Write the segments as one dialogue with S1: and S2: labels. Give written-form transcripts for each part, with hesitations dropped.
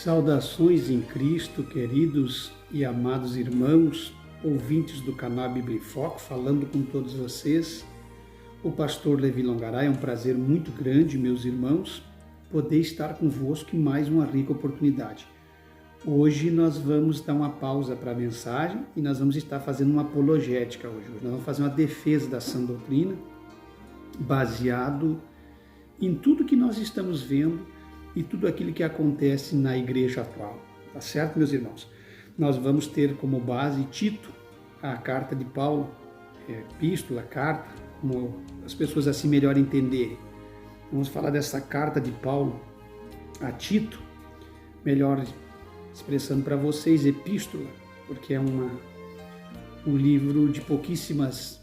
S1: Saudações em Cristo, queridos e amados irmãos, ouvintes do canal Bíblia em Foco, falando com todos vocês. O pastor Levi Longaray, é um prazer muito grande, meus irmãos, poder estar convosco em mais uma rica oportunidade. Hoje nós vamos dar uma pausa para a mensagem e nós vamos estar fazendo uma apologética hoje. Nós vamos fazer uma defesa da sã doutrina, baseado em tudo que nós estamos vendo e tudo aquilo que acontece na igreja atual. Tá certo, meus irmãos? Nós vamos ter como base Tito, a carta de Paulo, epístola, carta, como as pessoas assim melhor entenderem. Vamos falar dessa carta de Paulo a Tito, melhor expressando para vocês, epístola, porque é um livro de pouquíssimas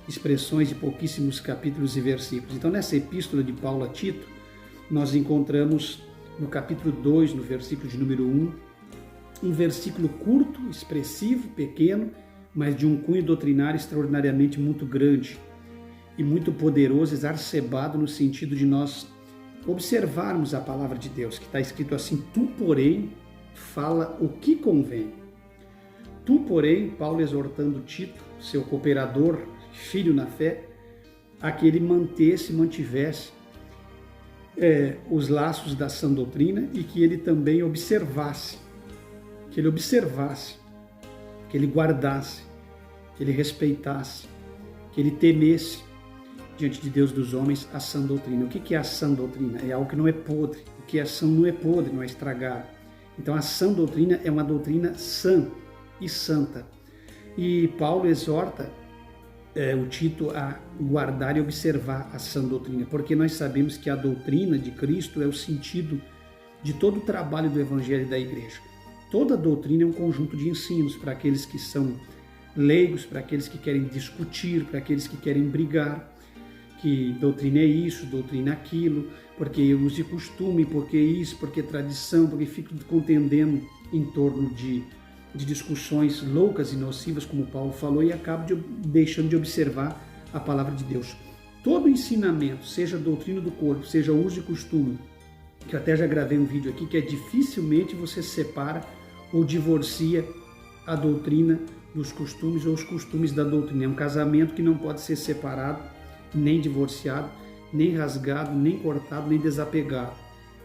S1: expressões, de pouquíssimos capítulos e versículos. Então, nessa epístola de Paulo a Tito, nós encontramos no capítulo 2, no versículo de número 1, um versículo curto, expressivo, pequeno, mas de um cunho doutrinário extraordinariamente muito grande e muito poderoso, exacerbado no sentido de nós observarmos a palavra de Deus, que está escrito assim: tu, porém, fala o que convém. Tu, porém, Paulo exortando Tito, seu cooperador, filho na fé, a que ele mantivesse os laços da sã doutrina e que ele também observasse, que ele guardasse, que ele respeitasse, que ele temesse diante de Deus dos homens a sã doutrina. O que é a sã doutrina? É algo que não é podre. O que é sã não é podre, não é estragado. Então a sã doutrina é uma doutrina sã e santa. E Paulo exorta o Tito a guardar e observar a sã doutrina, porque nós sabemos que a doutrina de Cristo é o sentido de todo o trabalho do Evangelho e da Igreja. Toda doutrina é um conjunto de ensinos para aqueles que são leigos, para aqueles que querem discutir, para aqueles que querem brigar, que doutrina é isso, doutrina é aquilo, porque uso e costume, porque isso, porque tradição, porque fico contendendo em torno de discussões loucas e nocivas, como Paulo falou, e acaba deixando de observar a palavra de Deus. Todo ensinamento, seja doutrina do corpo, seja uso e costume, que eu até já gravei um vídeo aqui, que é dificilmente você separa ou divorcia a doutrina dos costumes ou os costumes da doutrina. É um casamento que não pode ser separado, nem divorciado, nem rasgado, nem cortado, nem desapegado.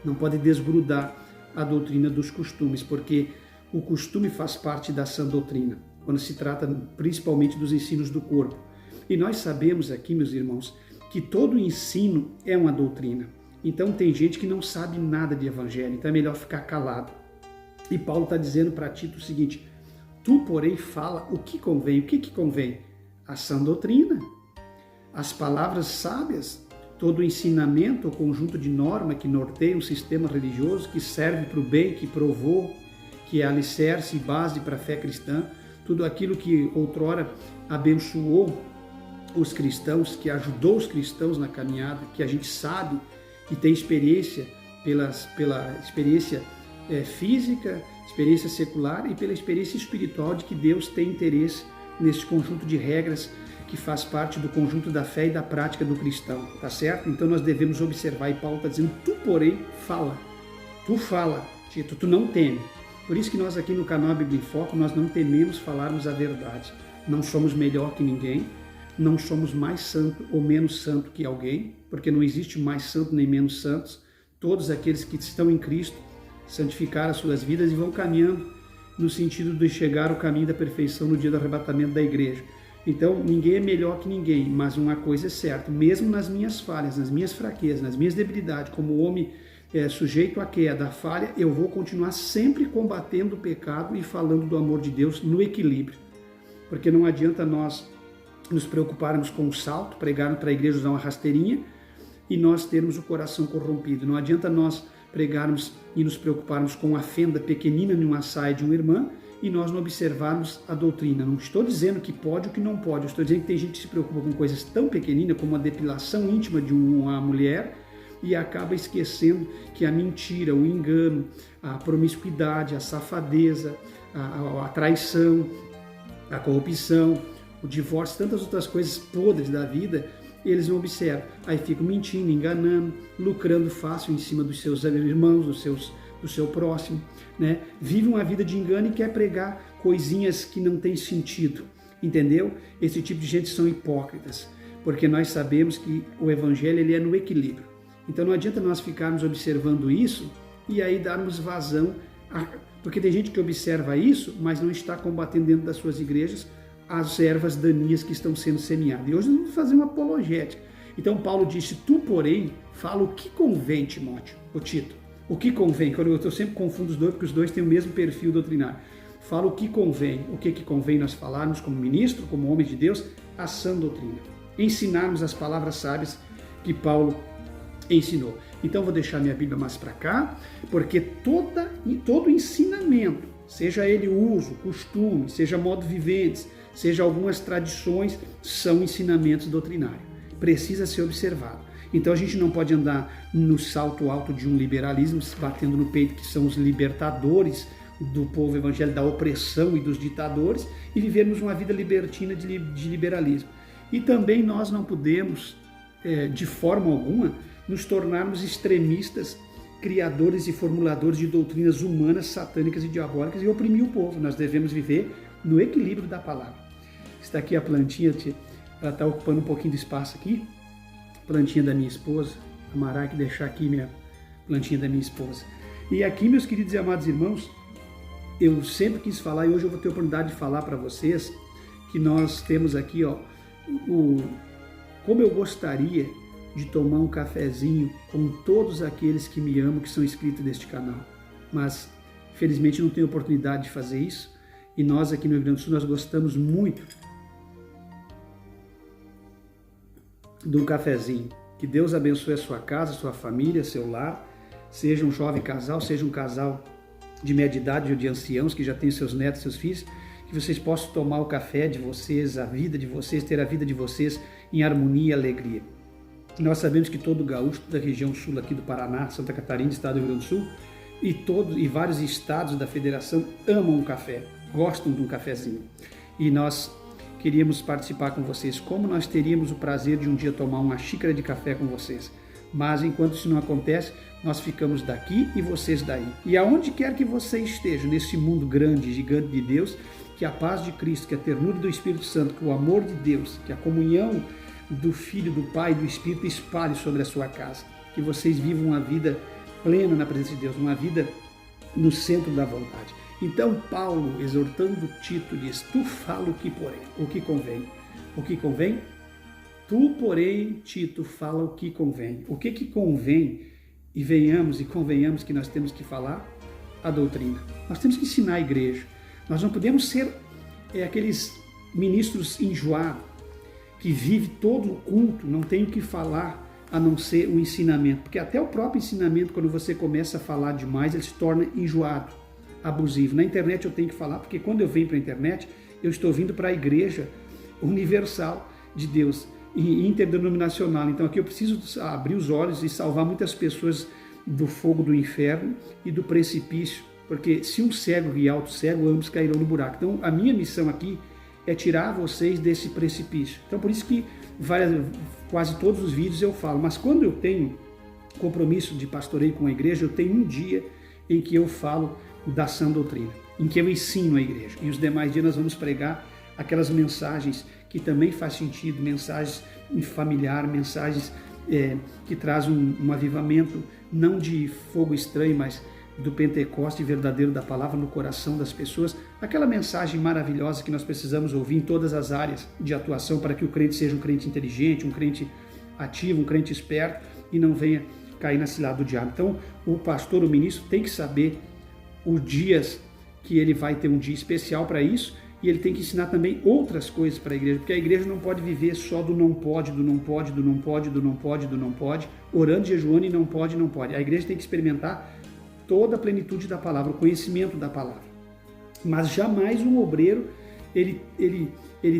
S1: Não pode desgrudar a doutrina dos costumes, porque o costume faz parte da sã doutrina, quando se trata principalmente dos ensinos do corpo. E nós sabemos aqui, meus irmãos, que todo ensino é uma doutrina. Então tem gente que não sabe nada de evangelho, então é melhor ficar calado. E Paulo está dizendo para Tito o seguinte: tu, porém, fala o que convém. O que convém? A sã doutrina, as palavras sábias, todo o ensinamento, o conjunto de norma que norteia um sistema religioso, que serve para o bem, que provou, que é alicerce e base para a fé cristã, tudo aquilo que outrora abençoou os cristãos, que ajudou os cristãos na caminhada, que a gente sabe e tem experiência pela experiência física, experiência secular e pela experiência espiritual de que Deus tem interesse nesse conjunto de regras que faz parte do conjunto da fé e da prática do cristão, tá certo? Então nós devemos observar, e Paulo está dizendo: tu, porém, fala. Tu fala, Tito, tu não teme. Por isso que nós aqui no canal Bíblia em Foco, nós não tememos falarmos a verdade. Não somos melhor que ninguém, não somos mais santo ou menos santo que alguém, porque não existe mais santo nem menos santos. Todos aqueles que estão em Cristo santificaram as suas vidas e vão caminhando no sentido de chegar ao caminho da perfeição no dia do arrebatamento da igreja. Então, ninguém é melhor que ninguém, mas uma coisa é certa: mesmo nas minhas falhas, nas minhas fraquezas, nas minhas debilidades, como homem sujeito à queda, à falha, eu vou continuar sempre combatendo o pecado e falando do amor de Deus no equilíbrio. Porque não adianta nós nos preocuparmos com o salto, pregarmos para a igreja usar uma rasteirinha e nós termos o coração corrompido. Não adianta nós pregarmos e nos preocuparmos com a fenda pequenina numa saia de uma irmã e nós não observarmos a doutrina. Não estou dizendo que pode ou que não pode, eu estou dizendo que tem gente que se preocupa com coisas tão pequeninas como a depilação íntima de uma mulher e acaba esquecendo que a mentira, o engano, a promiscuidade, a safadeza, a traição, a corrupção, o divórcio, tantas outras coisas podres da vida, eles não observam. Aí ficam mentindo, enganando, lucrando fácil em cima dos seus irmãos, do seu próximo, né? Vive uma vida de engano e quer pregar coisinhas que não têm sentido, entendeu? Esse tipo de gente são hipócritas, porque nós sabemos que o evangelho ele é no equilíbrio. Então não adianta nós ficarmos observando isso e aí darmos vazão, porque tem gente que observa isso, mas não está combatendo dentro das suas igrejas as ervas daninhas que estão sendo semeadas. E hoje nós vamos fazer uma apologética. Então Paulo disse, tu porém, fala o que convém, Timóteo, o Tito. O que convém, eu sempre confundo os dois, porque os dois têm o mesmo perfil doutrinário. Fala o que convém, o que convém nós falarmos como ministro, como homens de Deus, a sã doutrina. Ensinarmos as palavras sábias que Paulo ensinou. Então vou deixar minha Bíblia mais para cá, porque todo ensinamento, seja ele uso, costume, seja modo viventes, seja algumas tradições, são ensinamentos doutrinários. Precisa ser observado. Então a gente não pode andar no salto alto de um liberalismo, batendo no peito que são os libertadores do povo evangélico, da opressão e dos ditadores, e vivermos uma vida libertina de liberalismo. E também nós não podemos, de forma alguma, nos tornarmos extremistas, criadores e formuladores de doutrinas humanas, satânicas e diabólicas e oprimir o povo. Nós devemos viver no equilíbrio da palavra. Está aqui a plantinha, ela está ocupando um pouquinho de espaço aqui, plantinha da minha esposa, a Mara que deixar aqui minha plantinha da minha esposa. E aqui, meus queridos e amados irmãos, eu sempre quis falar, e hoje eu vou ter a oportunidade de falar para vocês, que nós temos aqui, ó, como eu gostaria de tomar um cafezinho com todos aqueles que me amam, que são inscritos neste canal. Mas, felizmente, não tenho oportunidade de fazer isso, e nós aqui no Rio Grande do Sul, nós gostamos muito de um cafezinho. Que Deus abençoe a sua casa, a sua família, seu lar, seja um jovem casal, seja um casal de média idade ou de anciãos que já têm seus netos, seus filhos, que vocês possam tomar o café de vocês, a vida de vocês, ter a vida de vocês em harmonia e alegria. Nós sabemos que todo gaúcho da região sul aqui do Paraná, Santa Catarina, estado do Rio Grande do Sul, e vários estados da federação amam um café, gostam de um cafezinho. E nós queríamos participar com vocês, como nós teríamos o prazer de um dia tomar uma xícara de café com vocês. Mas enquanto isso não acontece, nós ficamos daqui e vocês daí. E aonde quer que você esteja, nesse mundo grande, gigante de Deus, que a paz de Cristo, que a ternura do Espírito Santo, que o amor de Deus, que a comunhão do Filho, do Pai e do Espírito espalhe sobre a sua casa. Que vocês vivam uma vida plena na presença de Deus, uma vida no centro da vontade. Então Paulo, exortando Tito, diz, tu fala o que porém, o que convém. O que convém? Tu, porém, Tito, fala o que convém. O que convém? E venhamos e convenhamos que nós temos que falar a doutrina. Nós temos que ensinar a igreja. Nós não podemos ser aqueles ministros enjoados, que vive todo o culto, não tem o que falar a não ser o ensinamento. Porque até o próprio ensinamento, quando você começa a falar demais, ele se torna enjoado, abusivo. Na internet eu tenho que falar, porque quando eu venho para a internet, eu estou vindo para a igreja universal de Deus, e interdenominacional. Então aqui eu preciso abrir os olhos e salvar muitas pessoas do fogo do inferno e do precipício, porque se um cego guiar outro cego, ambos cairão no buraco. Então a minha missão aqui é tirar vocês desse precipício. Então por isso que quase todos os vídeos eu falo, mas quando eu tenho compromisso de pastoreio com a igreja, eu tenho um dia em que eu falo da sã doutrina, em que eu ensino a igreja, e os demais dias nós vamos pregar aquelas mensagens que também faz sentido, mensagens familiar, mensagens que trazem um avivamento, não de fogo estranho, mas do Pentecoste verdadeiro da palavra no coração das pessoas, aquela mensagem maravilhosa que nós precisamos ouvir em todas as áreas de atuação para que o crente seja um crente inteligente, um crente ativo, um crente esperto e não venha cair na cilada do diabo. Então, o pastor, o ministro, tem que saber os dias que ele vai ter um dia especial para isso, e ele tem que ensinar também outras coisas para a igreja, porque a igreja não pode viver só do não pode, do não pode, do não pode, do não pode, do não pode, orando, jejuando e não pode, não pode. A igreja tem que experimentar toda a plenitude da palavra, o conhecimento da palavra. Mas jamais um obreiro, ele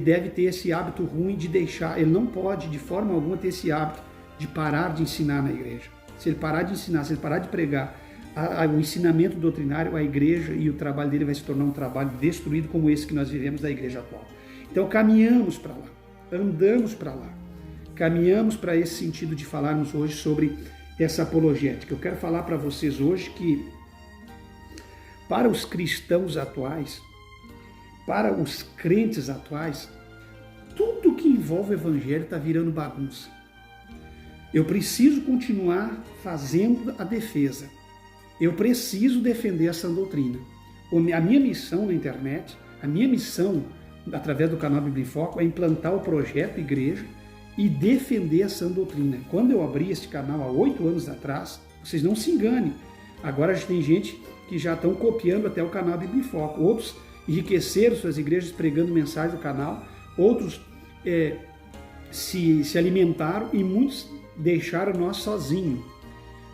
S1: deve ter esse hábito ruim de deixar, ele não pode de forma alguma ter esse hábito de parar de ensinar na igreja. Se ele parar de ensinar, se ele parar de pregar, o ensinamento doutrinário, a igreja e o trabalho dele vai se tornar um trabalho destruído como esse que nós vivemos da igreja atual. Então caminhamos para lá, andamos para lá, caminhamos para esse sentido de falarmos hoje sobre essa apologética. Eu quero falar para vocês hoje que para os cristãos atuais, para os crentes atuais, tudo que envolve o evangelho está virando bagunça. Eu preciso continuar fazendo a defesa. Eu preciso defender essa doutrina. A minha missão na internet, a minha missão através do canal Bíblia em Foco é implantar o projeto Igreja e defender a sã doutrina. Quando eu abri este canal há 8 anos atrás, vocês não se enganem, agora já tem gente que já estão copiando até o canal Bíblia em Foco. Outros enriqueceram suas igrejas pregando mensagem do canal, outros se alimentaram e muitos deixaram nós sozinhos,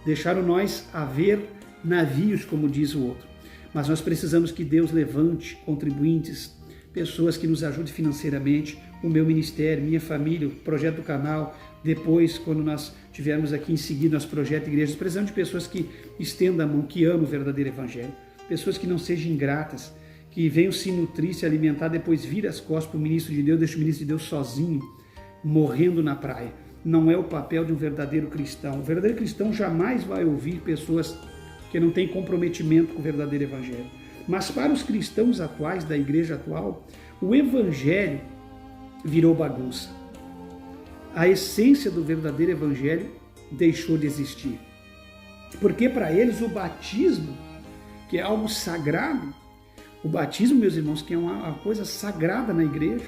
S1: deixaram nós a ver navios, como diz o outro. Mas nós precisamos que Deus levante contribuintes, pessoas que nos ajudem financeiramente, o meu ministério, minha família, o projeto do canal. Depois, quando nós tivermos aqui em seguida nosso projeto Igreja, precisamos de pessoas que estendam a mão, que amam o verdadeiro evangelho, pessoas que não sejam ingratas, que venham se nutrir, se alimentar, depois vir as costas para o ministro de Deus, deixa o ministro de Deus sozinho, morrendo na praia. Não é o papel de um verdadeiro cristão. O verdadeiro cristão jamais vai ouvir pessoas que não têm comprometimento com o verdadeiro evangelho. Mas para os cristãos atuais, da igreja atual, o evangelho virou bagunça. A essência do verdadeiro evangelho deixou de existir. Porque para eles o batismo, que é algo sagrado, o batismo, meus irmãos, que é uma coisa sagrada na igreja,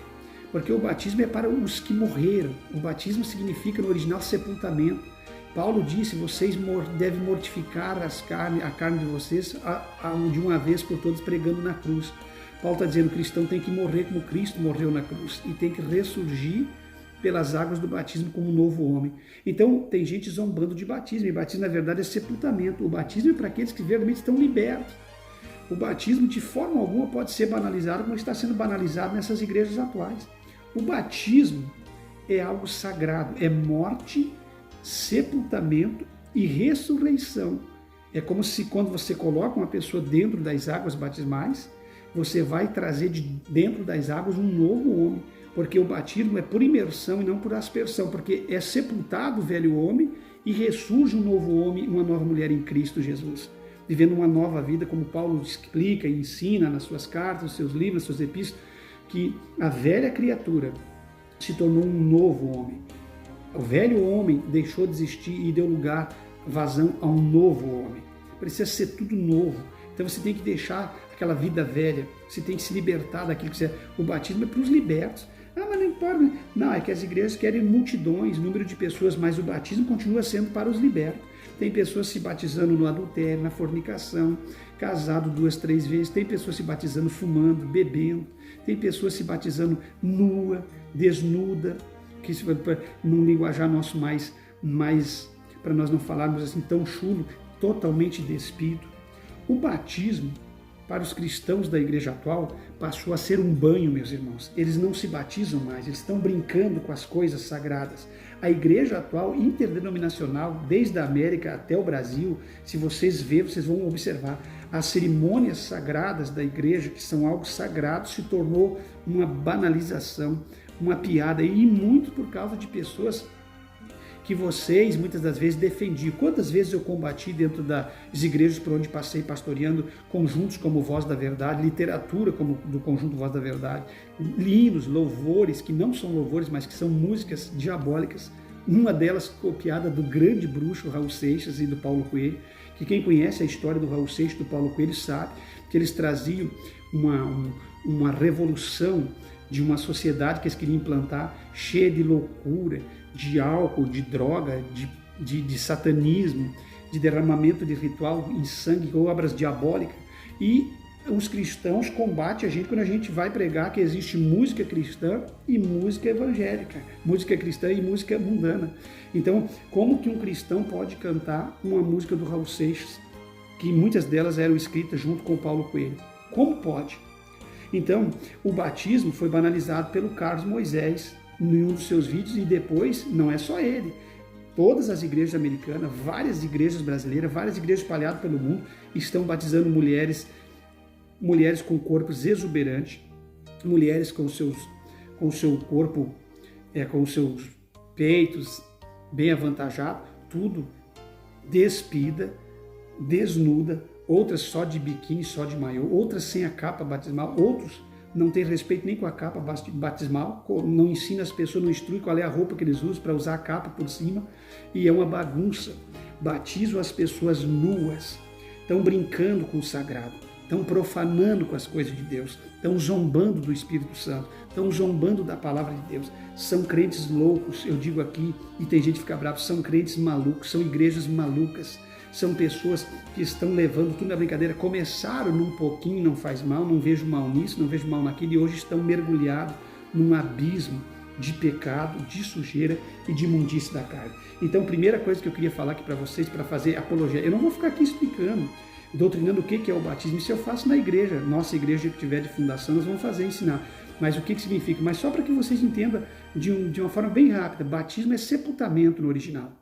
S1: porque o batismo é para os que morreram. O batismo significa, no original, sepultamento. Paulo disse, vocês devem mortificar a carne de vocês de uma vez por todas, pregando na cruz. Paulo está dizendo que o cristão tem que morrer como Cristo morreu na cruz e tem que ressurgir pelas águas do batismo como um novo homem. Então, tem gente zombando de batismo, e batismo, na verdade, é sepultamento. O batismo é para aqueles que verdadeiramente estão libertos. O batismo, de forma alguma, pode ser banalizado, como está sendo banalizado nessas igrejas atuais. O batismo é algo sagrado, é morte, sepultamento e ressurreição. É como se quando você coloca uma pessoa dentro das águas batismais, você vai trazer de dentro das águas um novo homem, porque o batismo é por imersão e não por aspersão, porque é sepultado o velho homem e ressurge um novo homem, uma nova mulher em Cristo Jesus, vivendo uma nova vida, como Paulo explica e ensina nas suas cartas, nos seus livros, nas suas epístolas, que a velha criatura se tornou um novo homem. O velho homem deixou de existir e deu lugar, vazão a um novo homem. Precisa ser tudo novo. Então você tem que deixar aquela vida velha, você tem que se libertar daquilo que você é. O batismo é para os libertos. Ah, mas não importa. Não, é que as igrejas querem multidões, número de pessoas, mas o batismo continua sendo para os libertos. Tem pessoas se batizando no adultério, na fornicação, casado 2, 3 vezes. Tem pessoas se batizando fumando, bebendo. Tem pessoas se batizando nua, desnuda, que num linguajar nosso mais para nós não falarmos assim tão chulo, totalmente despido. O batismo, para os cristãos da igreja atual, passou a ser um banho, meus irmãos. Eles não se batizam mais, eles estão brincando com as coisas sagradas. A igreja atual, interdenominacional, desde a América até o Brasil, se vocês verem, vocês vão observar, as cerimônias sagradas da igreja, que são algo sagrado, se tornou uma banalização, uma piada, e muito por causa de pessoas que vocês muitas das vezes defendiam. Quantas vezes eu combati dentro das igrejas por onde passei pastoreando conjuntos como Voz da Verdade, literatura como do conjunto Voz da Verdade, hinos, louvores, que não são louvores, mas que são músicas diabólicas, uma delas copiada do grande bruxo Raul Seixas e do Paulo Coelho, que quem conhece a história do Raul Seixas e do Paulo Coelho sabe que eles traziam uma revolução de uma sociedade que eles queriam implantar, cheia de loucura, de álcool, de droga, de satanismo, de derramamento de ritual em sangue, obras diabólicas. E os cristãos combatem a gente quando a gente vai pregar que existe música cristã e música evangélica, música cristã e música mundana. Então, como que um cristão pode cantar uma música do Raul Seixas, que muitas delas eram escritas junto com o Paulo Coelho? Como pode? Então, o batismo foi banalizado pelo Carlos Moisés em um dos seus vídeos, e depois, não é só ele, todas as igrejas americanas, várias igrejas brasileiras, várias igrejas espalhadas pelo mundo, estão batizando mulheres com corpos exuberantes, mulheres com o seu corpo, com os seus peitos bem avantajados, tudo despida, desnuda, outras só de biquíni, só de maiô, outras sem a capa batismal, outros não têm respeito nem com a capa batismal, não ensina as pessoas, não instrui qual é a roupa que eles usam para usar a capa por cima, e é uma bagunça. Batizam as pessoas nuas, estão brincando com o sagrado, estão profanando com as coisas de Deus, estão zombando do Espírito Santo, estão zombando da palavra de Deus. São crentes loucos, eu digo aqui, e tem gente que fica bravo, são crentes malucos, são igrejas malucas, são pessoas que estão levando tudo na brincadeira. Começaram num pouquinho, não faz mal, não vejo mal nisso, não vejo mal naquilo, e hoje estão mergulhados num abismo de pecado, de sujeira e de imundície da carne. Então, primeira coisa que eu queria falar aqui para vocês, para fazer apologia, eu não vou ficar aqui explicando, doutrinando o que é o batismo, isso eu faço na igreja, nossa igreja que tiver de fundação, nós vamos fazer, ensinar. Mas o que significa? Mas só para que vocês entendam de uma forma bem rápida, batismo é sepultamento no original.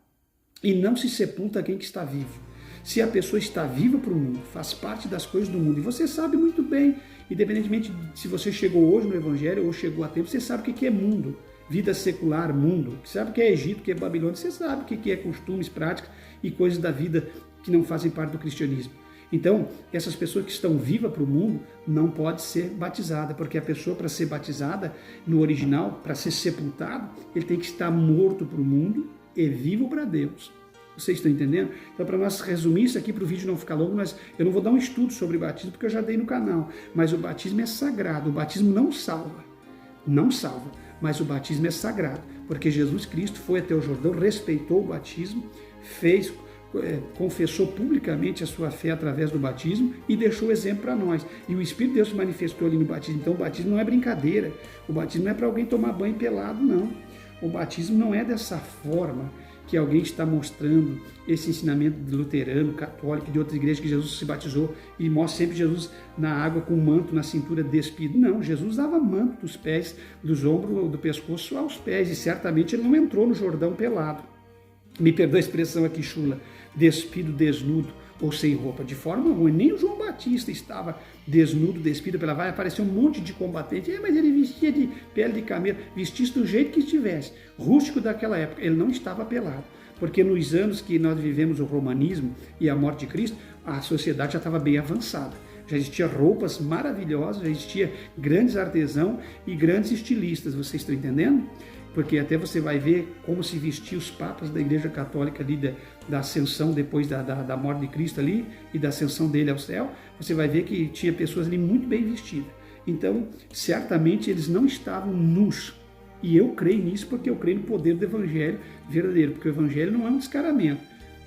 S1: E não se sepulta quem que está vivo. Se a pessoa está viva para o mundo, faz parte das coisas do mundo, e você sabe muito bem, independentemente de se você chegou hoje no Evangelho ou chegou a tempo, você sabe o que é mundo, vida secular, mundo, você sabe o que é Egito, o que é Babilônia, você sabe o que é costumes, práticas e coisas da vida que não fazem parte do cristianismo. Então, essas pessoas que estão vivas para o mundo não pode ser batizada, porque a pessoa, para ser batizada, no original, para ser sepultado, ele tem que estar morto para o mundo e vivo para Deus. Vocês estão entendendo? Então, para nós resumir isso aqui, para o vídeo não ficar longo, eu não vou dar um estudo sobre batismo, porque eu já dei no canal, mas o batismo é sagrado, o batismo não salva, mas o batismo é sagrado, porque Jesus Cristo foi até o Jordão, respeitou o batismo, confessou publicamente a sua fé através do batismo e deixou exemplo para nós. E o Espírito de Deus se manifestou ali no batismo. Então o batismo não é brincadeira, o batismo não é para alguém tomar banho pelado, não. O batismo não é dessa forma que alguém está mostrando esse ensinamento luterano, católico, de outra igreja que Jesus se batizou e mostra sempre Jesus na água com o manto na cintura despido. Não, Jesus usava manto dos pés, dos ombros, do pescoço aos pés, e certamente ele não entrou no Jordão pelado. Me perdoa a expressão aqui chula, despido, desnudo ou sem roupa, de forma ruim. Nem o João Batista estava desnudo, despido pela vai, apareceu um monte de combatente, mas ele vestia de pele de camelo, vestia do jeito que estivesse, rústico daquela época, ele não estava pelado, porque nos anos que nós vivemos o romanismo e a morte de Cristo, a sociedade já estava bem avançada, já existia roupas maravilhosas, já existia grandes artesãos e grandes estilistas, vocês estão entendendo? Porque até você vai ver como se vestiam os papas da Igreja Católica ali da ascensão, depois da morte de Cristo ali e da ascensão dele ao céu, você vai ver que tinha pessoas ali muito bem vestidas. Então, certamente eles não estavam nus. E eu creio nisso porque eu creio no poder do Evangelho verdadeiro, porque o Evangelho não é um descaramento.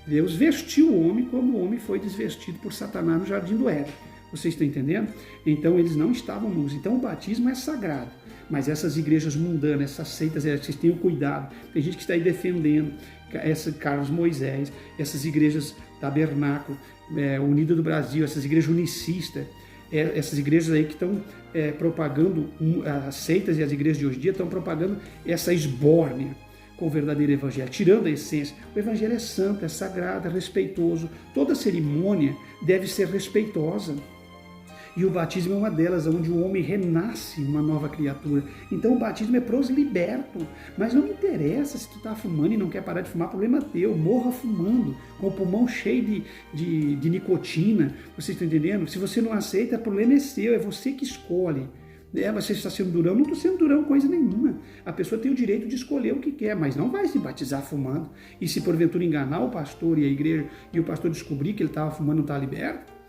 S1: Deus vestiu o homem como o homem foi desvestido por Satanás no jardim do Éden. Vocês estão entendendo? Então eles não estavam nus. Então o batismo é sagrado. Mas essas igrejas mundanas, essas seitas, vocês tenham cuidado. Tem gente que está aí defendendo essa Carlos Moisés, essas igrejas Tabernáculo, Unida do Brasil, essas igrejas unicistas, essas igrejas aí que estão propagando, as seitas e as igrejas de hoje em dia estão propagando essa esbórnia com o verdadeiro evangelho, tirando a essência. O evangelho é santo, é sagrado, é respeitoso. Toda cerimônia deve ser respeitosa. E o batismo é uma delas, onde o homem renasce uma nova criatura. Então o batismo é para os libertos. Mas não me interessa se tu está fumando e não quer parar de fumar, problema teu. Morra fumando, com o pulmão cheio de nicotina. Vocês estão entendendo? Se você não aceita, o problema é seu, é você que escolhe. Você está sendo durão? Não estou sendo durão coisa nenhuma. A pessoa tem o direito de escolher o que quer, mas não vai se batizar fumando. E se porventura enganar o pastor e a igreja, e o pastor descobrir que ele estava fumando e não está liberto,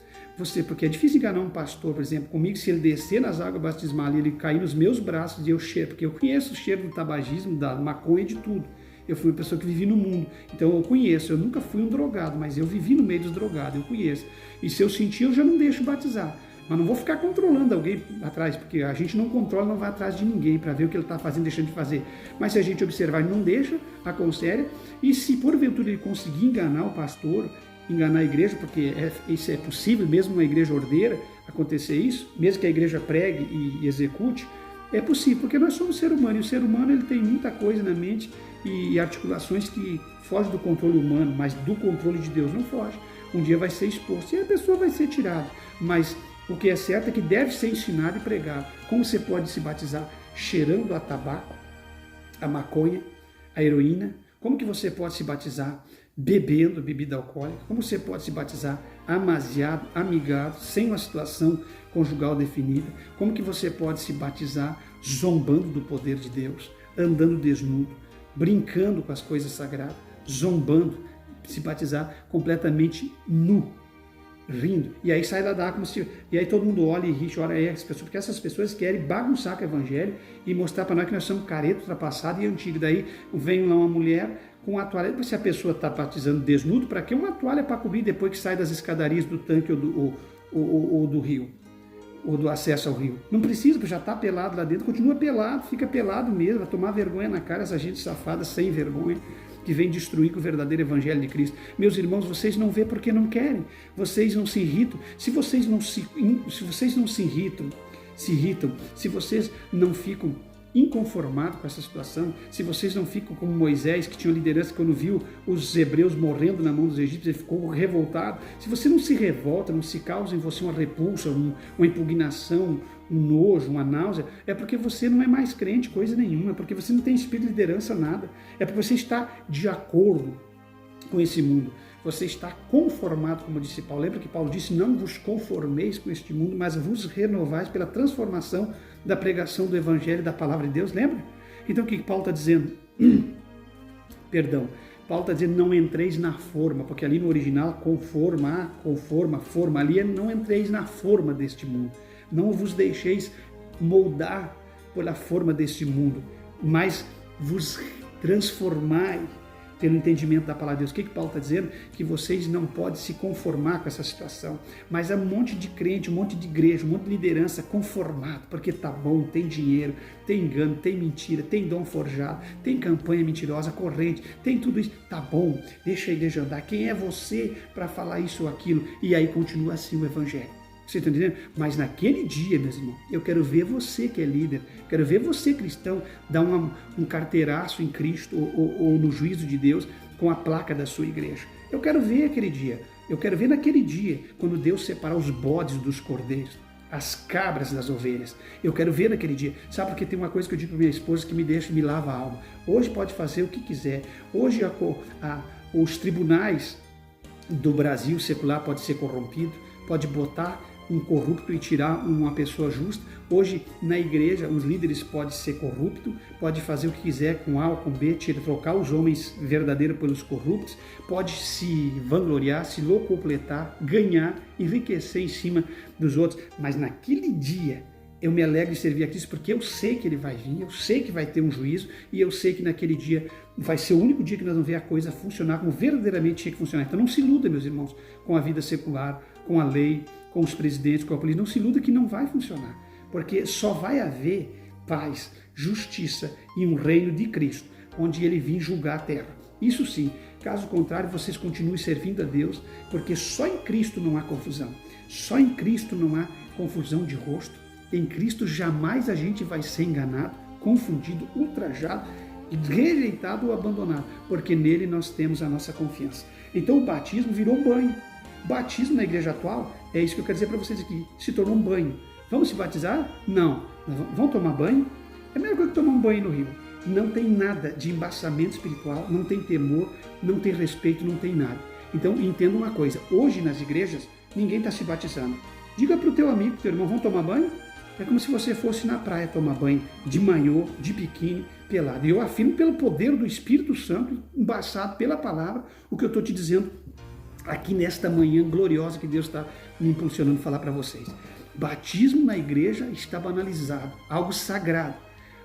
S1: porque é difícil enganar um pastor, por exemplo, comigo, se ele descer nas águas batismais e ele cair nos meus braços e eu cheiro, porque eu conheço o cheiro do tabagismo, da maconha, de tudo. Eu fui uma pessoa que vivi no mundo, então eu conheço, eu nunca fui um drogado, mas eu vivi no meio dos drogados, eu conheço. E se eu sentir, eu já não deixo batizar. Mas não vou ficar controlando alguém atrás, porque a gente não controla, não vai atrás de ninguém para ver o que ele está fazendo, deixando de fazer. Mas se a gente observar, não deixa, aconselha, e se porventura ele conseguir enganar o pastor, enganar a igreja, porque isso é possível, mesmo uma igreja ordeira, acontecer isso, mesmo que a igreja pregue e execute, é possível, porque nós somos ser humano, e o ser humano ele tem muita coisa na mente e articulações que fogem do controle humano, mas do controle de Deus não foge. Um dia vai ser exposto e a pessoa vai ser tirada, mas o que é certo é que deve ser ensinado e pregado. Como você pode se batizar? Cheirando a tabaco, a maconha, a heroína. Como que você pode se batizar bebendo bebida alcoólica? Como você pode se batizar amaziado, amigado, sem uma situação conjugal definida? Como que você pode se batizar zombando do poder de Deus, andando desnudo, brincando com as coisas sagradas, zombando, se batizar completamente nu, rindo, e aí sai lá da água, e aí todo mundo olha e ri, chora aí as pessoas, porque essas pessoas querem bagunçar com o evangelho e mostrar para nós que nós somos careta, ultrapassado e antigo. Daí vem lá uma mulher com uma toalha, se a pessoa está batizando desnudo, para que uma toalha para cobrir depois que sai das escadarias do tanque ou do rio, ou do acesso ao rio? Não precisa, porque já está pelado lá dentro, continua pelado, fica pelado mesmo, vai tomar vergonha na cara, essa gente safada, sem vergonha, que vem destruir com o verdadeiro evangelho de Cristo. Meus irmãos, vocês não vê porque não querem, vocês não se irritam. Se vocês não se irritam, se vocês não ficam inconformados com essa situação, se vocês não ficam como Moisés, que tinha liderança, quando viu os hebreus morrendo na mão dos egípcios, ele ficou revoltado. Se você não se revolta, não se causa em você uma repulsa, uma impugnação, um nojo, uma náusea, é porque você não é mais crente, coisa nenhuma, é porque você não tem espírito de liderança, nada. É porque você está de acordo com esse mundo. Você está conformado, como disse Paulo. Lembra que Paulo disse, não vos conformeis com este mundo, mas vos renovais pela transformação da pregação do evangelho e da palavra de Deus, lembra? Então o que Paulo está dizendo? Paulo está dizendo, não entreis na forma, porque ali no original, forma, ali é não entreis na forma deste mundo. Não vos deixeis moldar pela forma deste mundo, mas vos transformai pelo entendimento da palavra de Deus. O que Paulo está dizendo? Que vocês não podem se conformar com essa situação, mas há um monte de crente, um monte de igreja, um monte de liderança conformado, porque tá bom, tem dinheiro, tem engano, tem mentira, tem dom forjado, tem campanha mentirosa, corrente, tem tudo isso, tá bom, deixa a igreja andar. Quem é você para falar isso ou aquilo? E aí continua assim o evangelho. Você está entendendo? Mas naquele dia, meus irmãos, eu quero ver você que é líder, quero ver você, cristão, dar um carteiraço em Cristo ou no juízo de Deus com a placa da sua igreja. Eu quero ver aquele dia, eu quero ver naquele dia, quando Deus separar os bodes dos cordeiros, as cabras das ovelhas. Eu quero ver naquele dia. Sabe, porque tem uma coisa que eu digo para minha esposa que me lava a alma. Hoje pode fazer o que quiser. Hoje os tribunais do Brasil secular pode ser corrompido, pode botar um corrupto e tirar uma pessoa justa. Hoje, na igreja, os líderes podem ser corruptos, pode fazer o que quiser com A ou com B, trocar os homens verdadeiros pelos corruptos, pode se vangloriar, se locupletar, ganhar, enriquecer em cima dos outros. Mas naquele dia, eu me alegro de servir a Cristo, porque eu sei que Ele vai vir, eu sei que vai ter um juízo, e eu sei que naquele dia vai ser o único dia que nós vamos ver a coisa funcionar como verdadeiramente tinha que funcionar. Então não se iluda, meus irmãos, com a vida secular, com a lei, com os presidentes, com a polícia. Não se iluda que não vai funcionar, porque só vai haver paz, justiça e um reino de Cristo, onde Ele vir julgar a terra. Isso sim. Caso contrário, vocês continuem servindo a Deus, porque só em Cristo não há confusão. Só em Cristo não há confusão de rosto. Em Cristo jamais a gente vai ser enganado, confundido, ultrajado, rejeitado ou abandonado, porque nele nós temos a nossa confiança. Então o batismo virou um banho. Batismo na igreja atual, é isso que eu quero dizer para vocês aqui, se tornou um banho. Vamos se batizar? Não. Vamos tomar banho? É a mesma coisa que tomar um banho no rio. Não tem nada de embaçamento espiritual, não tem temor, não tem respeito, não tem nada. Então entenda uma coisa, hoje nas igrejas ninguém está se batizando. Diga para o teu amigo, teu irmão, vamos tomar banho? É como se você fosse na praia tomar banho, de maiô, de biquíni, pelado. E eu afirmo pelo poder do Espírito Santo, embaçado pela palavra, o que eu estou te dizendo aqui nesta manhã gloriosa que Deus está me impulsionando a falar para vocês. Batismo na igreja está banalizado, algo sagrado,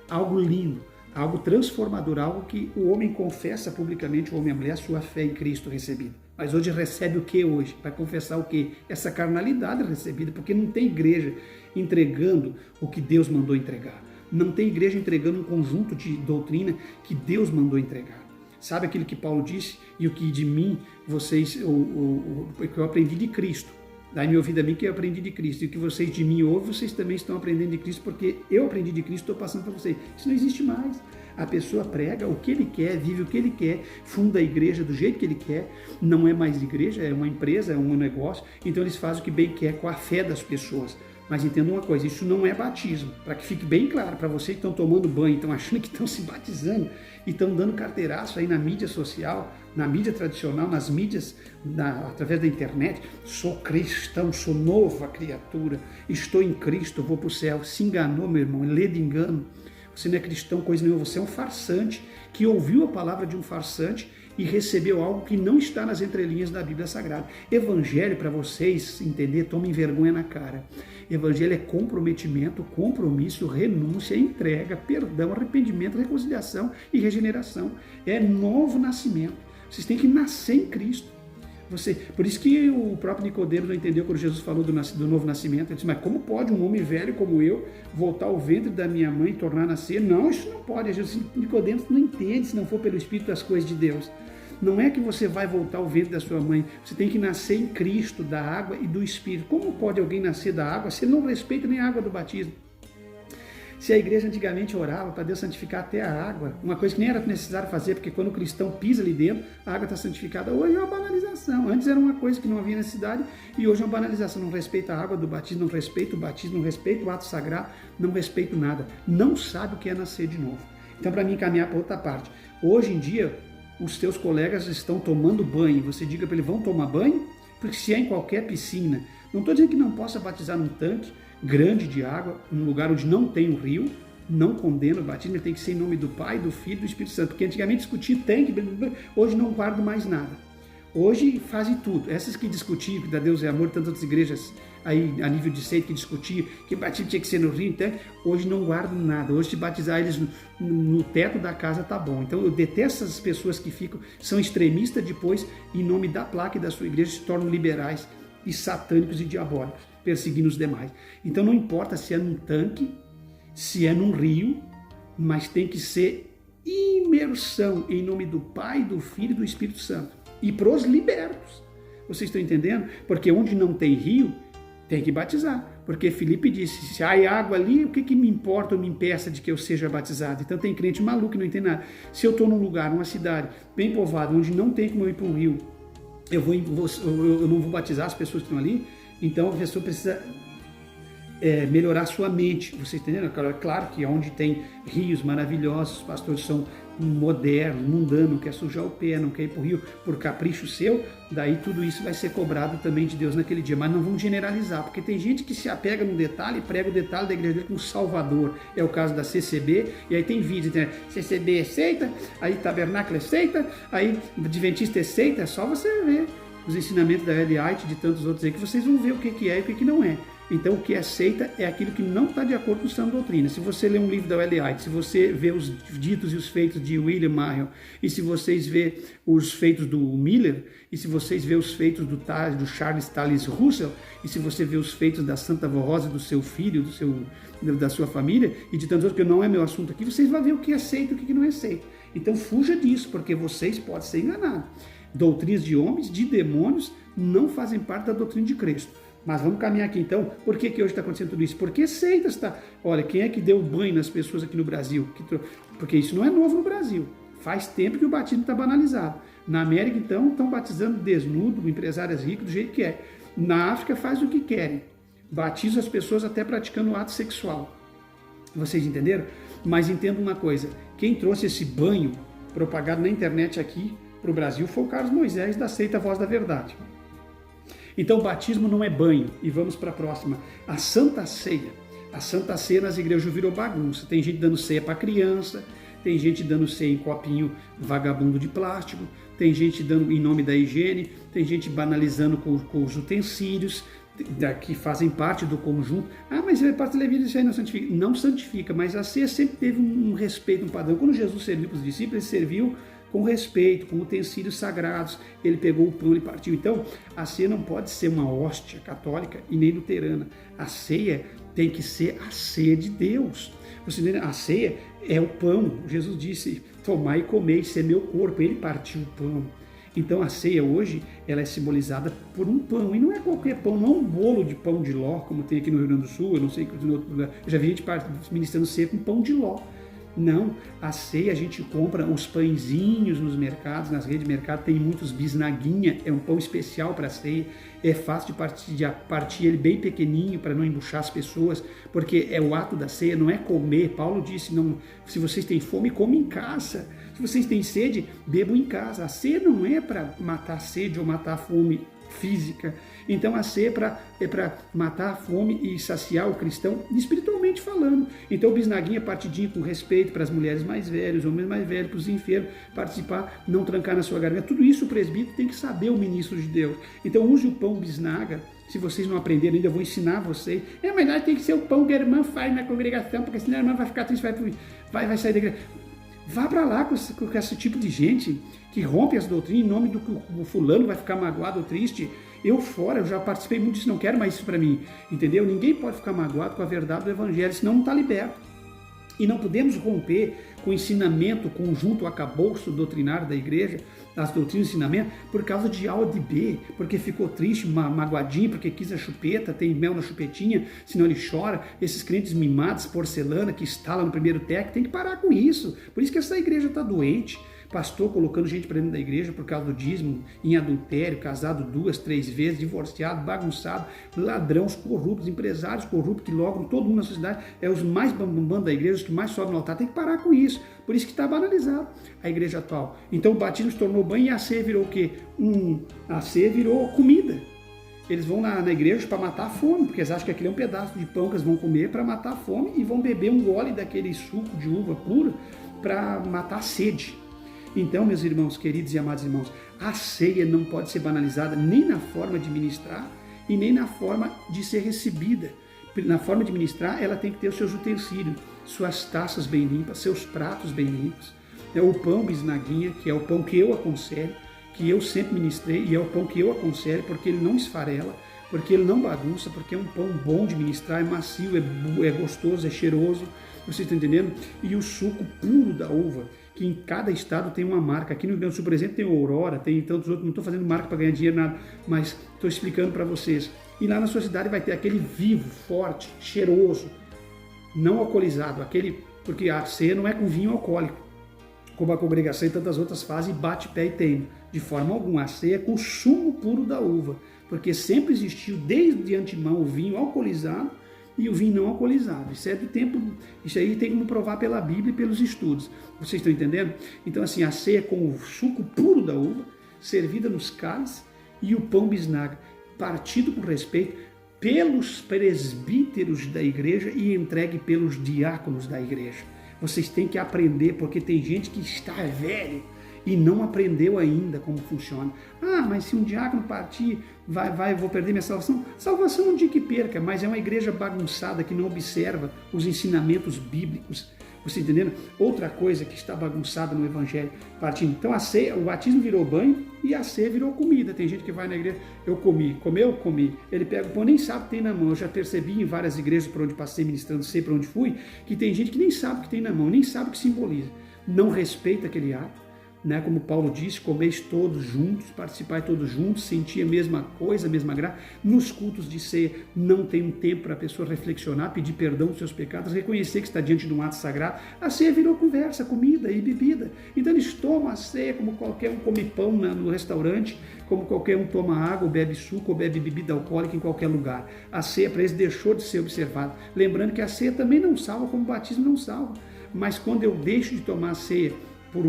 S1: algo lindo, algo transformador, algo que o homem confessa publicamente, o homem e a mulher, a sua fé em Cristo recebida. Mas hoje recebe o que hoje? Vai confessar o que? Essa carnalidade recebida, porque não tem igreja entregando o que Deus mandou entregar. Não tem igreja entregando um conjunto de doutrina que Deus mandou entregar. Sabe aquilo que Paulo disse? E o que de mim, vocês, o que eu aprendi de Cristo. Dai-me ouvido a mim que eu aprendi de Cristo. E o que vocês de mim ouvem, vocês também estão aprendendo de Cristo, porque eu aprendi de Cristo, estou passando para vocês. Isso não existe mais. A pessoa prega o que ele quer, vive o que ele quer, funda a igreja do jeito que ele quer, não é mais igreja, é uma empresa, é um negócio, então eles fazem o que bem quer com a fé das pessoas. Mas entenda uma coisa, isso não é batismo. Para que fique bem claro, para vocês que estão tomando banho, estão achando que estão se batizando e estão dando carteiraço aí na mídia social, na mídia tradicional, nas mídias, através da internet, sou cristão, sou nova criatura, estou em Cristo, vou para o céu. Se enganou, meu irmão, lê de engano. Você não é cristão, coisa nenhuma, você é um farsante que ouviu a palavra de um farsante e recebeu algo que não está nas entrelinhas da Bíblia Sagrada. Evangelho, para vocês entender, tomem vergonha na cara. Evangelho é comprometimento, compromisso, renúncia, entrega, perdão, arrependimento, reconciliação e regeneração. É novo nascimento. Vocês têm que nascer em Cristo. Por isso que o próprio Nicodemos não entendeu quando Jesus falou do novo nascimento. Ele disse, mas como pode um homem velho como eu voltar ao ventre da minha mãe e tornar a nascer? Não, isso não pode. Nicodemos não entende se não for pelo Espírito das coisas de Deus. Não é que você vai voltar ao ventre da sua mãe, você tem que nascer em Cristo, da água e do Espírito. Como pode alguém nascer da água se ele não respeita nem a água do batismo? Se a igreja antigamente orava para Deus santificar até a água, uma coisa que nem era necessário fazer, porque quando o cristão pisa ali dentro, a água está santificada. Hoje é uma banalização. Antes era uma coisa que não havia necessidade e hoje é uma banalização. Não respeita a água do batismo, não respeita o batismo, não respeita o ato sagrado, não respeita nada. Não sabe o que é nascer de novo. Então, para mim, caminhar para outra parte. Hoje em dia, os teus colegas estão tomando banho. Você diga para ele, vão tomar banho? Porque se é em qualquer piscina, não estou dizendo que não possa batizar num tanque grande de água, num lugar onde não tem um rio, não condena o batismo, ele tem que ser em nome do Pai, do Filho e do Espírito Santo, porque antigamente discutia tanque, hoje não guardo mais nada. Hoje fazem tudo. Essas que discutiam que da Deus é amor, tantas outras igrejas aí a nível de seita que discutiam que batismo tinha que ser no rio, então, hoje não guardam nada. Hoje se batizar eles no teto da casa tá bom. Então eu detesto essas pessoas que são extremistas depois, em nome da placa e da sua igreja, se tornam liberais e satânicos e diabólicos, perseguindo os demais. Então não importa se é num tanque, se é num rio, mas tem que ser imersão em nome do Pai, do Filho e do Espírito Santo. E para os libertos. Vocês estão entendendo? Porque onde não tem rio, tem que batizar. Porque Filipe disse, se há água ali, o que me importa ou me impeça de que eu seja batizado? Então tem crente maluco que não entende nada. Se eu estou num lugar, numa cidade bem povoada, onde não tem como eu ir para um rio, eu não vou batizar as pessoas que estão ali, então a pessoa precisa melhorar sua mente. Vocês entenderam? Claro que onde tem rios maravilhosos, os pastores são modernos, mundanos, não quer sujar o pé, não quer ir para o rio por capricho seu, daí tudo isso vai ser cobrado também de Deus naquele dia. Mas não vamos generalizar, porque tem gente que se apega no detalhe e prega o detalhe da igreja dele como salvador. É o caso da CCB, e aí tem vídeo, né? CCB é seita, aí Tabernáculo é seita, aí Adventista é seita, é só você ver os ensinamentos da Ellen White e de tantos outros aí, que vocês vão ver o que é e o que não é. Então, o que é seita é aquilo que não está de acordo com a sã doutrina. Se você ler um livro da Ellen White, se você vê os ditos e os feitos de William Marion, e se vocês vê os feitos do Miller, e se vocês vê os feitos do Charles Taze Russell, e se você vê os feitos da Santa Vó Rosa, do seu filho, da sua família, e de tantos outros, que não é meu assunto aqui, vocês vão ver o que é seita e o que não é seita. Então, fuja disso, porque vocês podem ser enganados. Doutrinas de homens, de demônios, não fazem parte da doutrina de Cristo. Mas vamos caminhar aqui então. Por que hoje está acontecendo tudo isso? Porque seitas está... Olha, quem é que deu banho nas pessoas aqui no Brasil? Porque isso não é novo no Brasil. Faz tempo que o batismo está banalizado. Na América, então, estão batizando desnudo, empresários ricos, do jeito que é. Na África, faz o que querem. Batizam as pessoas até praticando ato sexual. Vocês entenderam? Mas entendam uma coisa. Quem trouxe esse banho propagado na internet aqui para o Brasil foi o Carlos Moisés, da seita Voz da Verdade. Então, o batismo não é banho. E vamos para a próxima. A Santa Ceia. A Santa Ceia nas igrejas virou bagunça. Tem gente dando ceia para criança, tem gente dando ceia em copinho vagabundo de plástico, tem gente dando em nome da higiene, tem gente banalizando com os utensílios que fazem parte do conjunto. Ah, mas é parte da Levítico, isso aí não santifica. Não santifica, mas a ceia sempre teve um respeito, um padrão. Quando Jesus serviu para os discípulos, ele serviu com respeito, com utensílios sagrados, ele pegou o pão e partiu. Então, a ceia não pode ser uma hóstia católica e nem luterana. A ceia tem que ser a ceia de Deus. Você entende? A ceia é o pão. Jesus disse, tomai e comei, isso é meu corpo. Ele partiu o pão. Então, a ceia hoje, ela é simbolizada por um pão. E não é qualquer pão, não é um bolo de pão de ló, como tem aqui no Rio Grande do Sul, eu não sei, em outro lugar. Eu já vi gente ministrando ceia com pão de ló. Não, a ceia a gente compra os pãezinhos nos mercados, nas redes de mercado, tem muitos bisnaguinha, é um pão especial para a ceia, é fácil de partir ele bem pequenininho para não embuchar as pessoas, porque é o ato da ceia, não é comer. Paulo disse, não, se vocês têm fome, come em casa. Se vocês têm sede, bebam em casa. A ceia não é para matar a sede ou matar a fome física. Então a ceia é para matar a fome e saciar o cristão espiritualmente falando. Então o bisnaguinha partidinho com respeito para as mulheres mais velhas, os homens mais velhos, para os enfermos, participar, não trancar na sua garganta. Tudo isso o presbítero tem que saber, o ministro de Deus. Então use o pão bisnaga. Se vocês não aprenderam ainda, eu vou ensinar vocês. Mas tem que ser o pão que a irmã faz na congregação, porque senão a irmã vai ficar triste, vai sair da igreja. Vá para lá com esse tipo de gente que rompe as doutrinas em nome do que o fulano vai ficar magoado ou triste. Eu já participei muito disso, não quero mais isso para mim, entendeu? Ninguém pode ficar magoado com a verdade do evangelho, senão não está liberto. E não podemos romper com o ensinamento conjunto, acabouço doutrinário da igreja, das doutrinas e ensinamento, por causa de A ou de B, porque ficou triste, magoadinho, porque quis a chupeta, tem mel na chupetinha, senão ele chora. Esses crentes mimados, porcelana, que instalam no primeiro TEC, tem que parar com isso. Por isso que essa igreja está doente. Pastor colocando gente para dentro da igreja por causa do dízimo, em adultério, casado 2, 3 vezes, divorciado, bagunçado, ladrões corruptos, empresários corruptos que logo todo mundo na sociedade é os mais bambam da igreja, os que mais sobem no altar. Tem que parar com isso. Por isso que está banalizado a igreja atual. Então o batismo se tornou banho e a ceia virou o quê? A ceia virou comida. Eles vão na igreja para matar a fome, porque eles acham que aquele é um pedaço de pão que eles vão comer para matar a fome e vão beber um gole daquele suco de uva pura para matar a sede. Então, meus irmãos, queridos e amados irmãos, a ceia não pode ser banalizada nem na forma de ministrar e nem na forma de ser recebida. Na forma de ministrar, ela tem que ter os seus utensílios, suas taças bem limpas, seus pratos bem limpos. É o pão bisnaguinha, que é o pão que eu aconselho, que eu sempre ministrei, e é o pão que eu aconselho, porque ele não esfarela, porque ele não bagunça, porque é um pão bom de ministrar, é macio, é gostoso, é cheiroso, você está entendendo? E o suco puro da uva, que em cada estado tem uma marca. Aqui no Rio Grande do Sul, por exemplo, tem o Aurora, tem tantos outros, não estou fazendo marca para ganhar dinheiro, nada, mas estou explicando para vocês. E lá na sua cidade vai ter aquele vivo, forte, cheiroso, não alcoolizado, aquele, porque a ceia não é com vinho alcoólico, como a congregação e tantas outras fazem, bate pé e teima. De forma alguma, a ceia é com o sumo puro da uva, porque sempre existiu desde de antemão o vinho alcoolizado e o vinho não alcoolizado. Isso é do tempo, isso aí tem como provar pela Bíblia e pelos estudos. Vocês estão entendendo? Então assim, a ceia é com o suco puro da uva, servida nos cálices, e o pão bisnaga, partido com respeito pelos presbíteros da igreja e entregue pelos diáconos da igreja. Vocês têm que aprender, porque tem gente que está velho e não aprendeu ainda como funciona. Mas se um diácono partir, eu vou perder minha salvação? Salvação não digo que perca, mas é uma igreja bagunçada que não observa os ensinamentos bíblicos. Você entendendo? Outra coisa que está bagunçada no evangelho, partindo. Então a ceia, o batismo virou banho e a ceia virou comida. Tem gente que vai na igreja, eu comi, comeu? Comi. Ele pega o pão, nem sabe que tem na mão. Eu já percebi em várias igrejas por onde passei ministrando ceia, por onde fui, que tem gente que nem sabe o que tem na mão, nem sabe o que simboliza. Não respeita aquele ato. Como Paulo disse, comeis todos juntos, participai todos juntos, sentir a mesma coisa, a mesma graça. Nos cultos de ceia não tem um tempo para a pessoa reflexionar, pedir perdão dos seus pecados, reconhecer que está diante de um ato sagrado. A ceia virou conversa, comida e bebida. Então eles tomam a ceia como qualquer um come pão no restaurante, como qualquer um toma água, ou bebe suco, ou bebe bebida alcoólica em qualquer lugar. A ceia para eles deixou de ser observada. Lembrando que a ceia também não salva, como o batismo não salva. Mas quando eu deixo de tomar a ceia por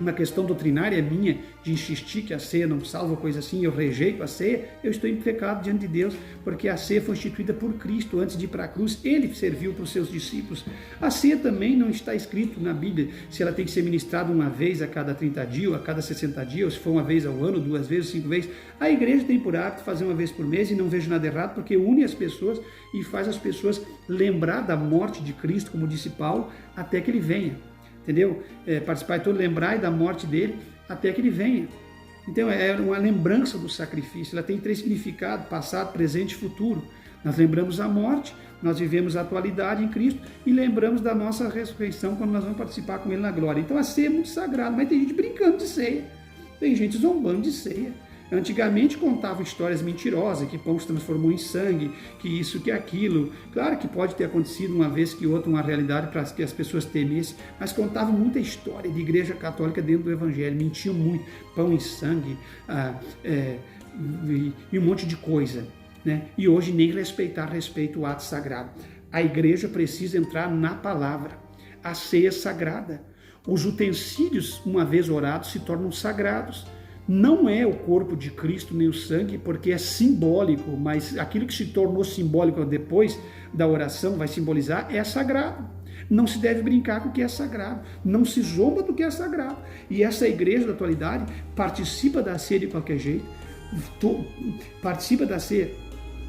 S1: uma questão doutrinária minha, de insistir que a ceia não salva, coisa assim, eu rejeito a ceia, eu estou em pecado diante de Deus, porque a ceia foi instituída por Cristo antes de ir para a cruz, ele serviu para os seus discípulos. A ceia também não está escrito na Bíblia se ela tem que ser ministrada uma vez a cada 30 dias, ou a cada 60 dias, ou se for uma vez ao ano, 2 vezes, 5 vezes. A igreja tem por hábito fazer uma vez por mês, e não vejo nada errado, porque une as pessoas e faz as pessoas lembrar da morte de Cristo, como disse Paulo, até que ele venha. Entendeu? Participar de todo, lembrar da morte dele até que ele venha. Então é uma lembrança do sacrifício, ela tem 3 significados, passado, presente e futuro. Nós lembramos a morte, nós vivemos a atualidade em Cristo e lembramos da nossa ressurreição quando nós vamos participar com ele na glória. Então a ceia é muito sagrada, mas tem gente brincando de ceia, tem gente zombando de ceia. Antigamente contavam histórias mentirosas, que pão se transformou em sangue, que isso, que aquilo. Claro que pode ter acontecido uma vez que outra, uma realidade para que as pessoas temessem, mas contavam muita história de igreja católica dentro do evangelho, mentiam muito, pão e sangue, e um monte de coisa, né? E hoje nem respeita o ato sagrado. A igreja precisa entrar na palavra, a ceia sagrada. Os utensílios, uma vez orados, se tornam sagrados. Não é o corpo de Cristo nem o sangue, porque é simbólico, mas aquilo que se tornou simbólico depois da oração, vai simbolizar, é sagrado. Não se deve brincar com o que é sagrado, não se zomba do que é sagrado. E essa igreja da atualidade participa da ceia de qualquer jeito, participa da ceia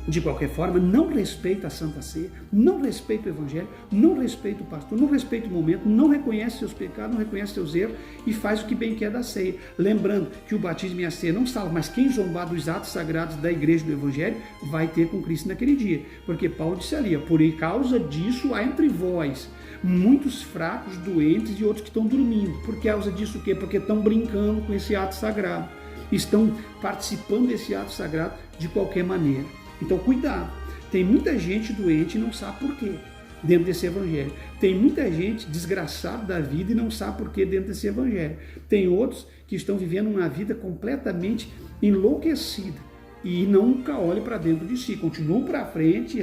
S1: de qualquer forma, não respeita a Santa Ceia, não respeita o Evangelho, não respeita o pastor, não respeita o momento, não reconhece seus pecados, não reconhece seus erros e faz o que bem quer da ceia. Lembrando que o batismo e a ceia não salvam, mas quem zombar dos atos sagrados da igreja do Evangelho vai ter com Cristo naquele dia. Porque Paulo disse ali, por causa disso há entre vós muitos fracos, doentes e outros que estão dormindo. Por causa disso o quê? Porque estão brincando com esse ato sagrado, estão participando desse ato sagrado de qualquer maneira. Então, cuidado. Tem muita gente doente e não sabe por quê dentro desse evangelho. Tem muita gente desgraçada da vida e não sabe por quê dentro desse evangelho. Tem outros que estão vivendo uma vida completamente enlouquecida e nunca olham para dentro de si. Continuam para frente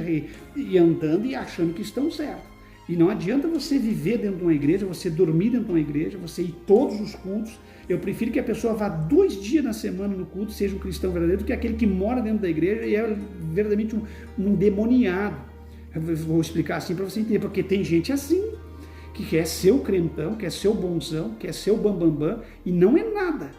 S1: e andando e achando que estão certos. E não adianta você viver dentro de uma igreja, você dormir dentro de uma igreja, você ir todos os cultos. Eu prefiro que a pessoa vá 2 dias na semana no culto, seja um cristão verdadeiro, do que aquele que mora dentro da igreja e é verdadeiramente um endemoniado. Eu vou explicar assim para você entender, porque tem gente assim, que quer ser o crentão, quer ser o bonzão, quer ser o bambambam, e não é nada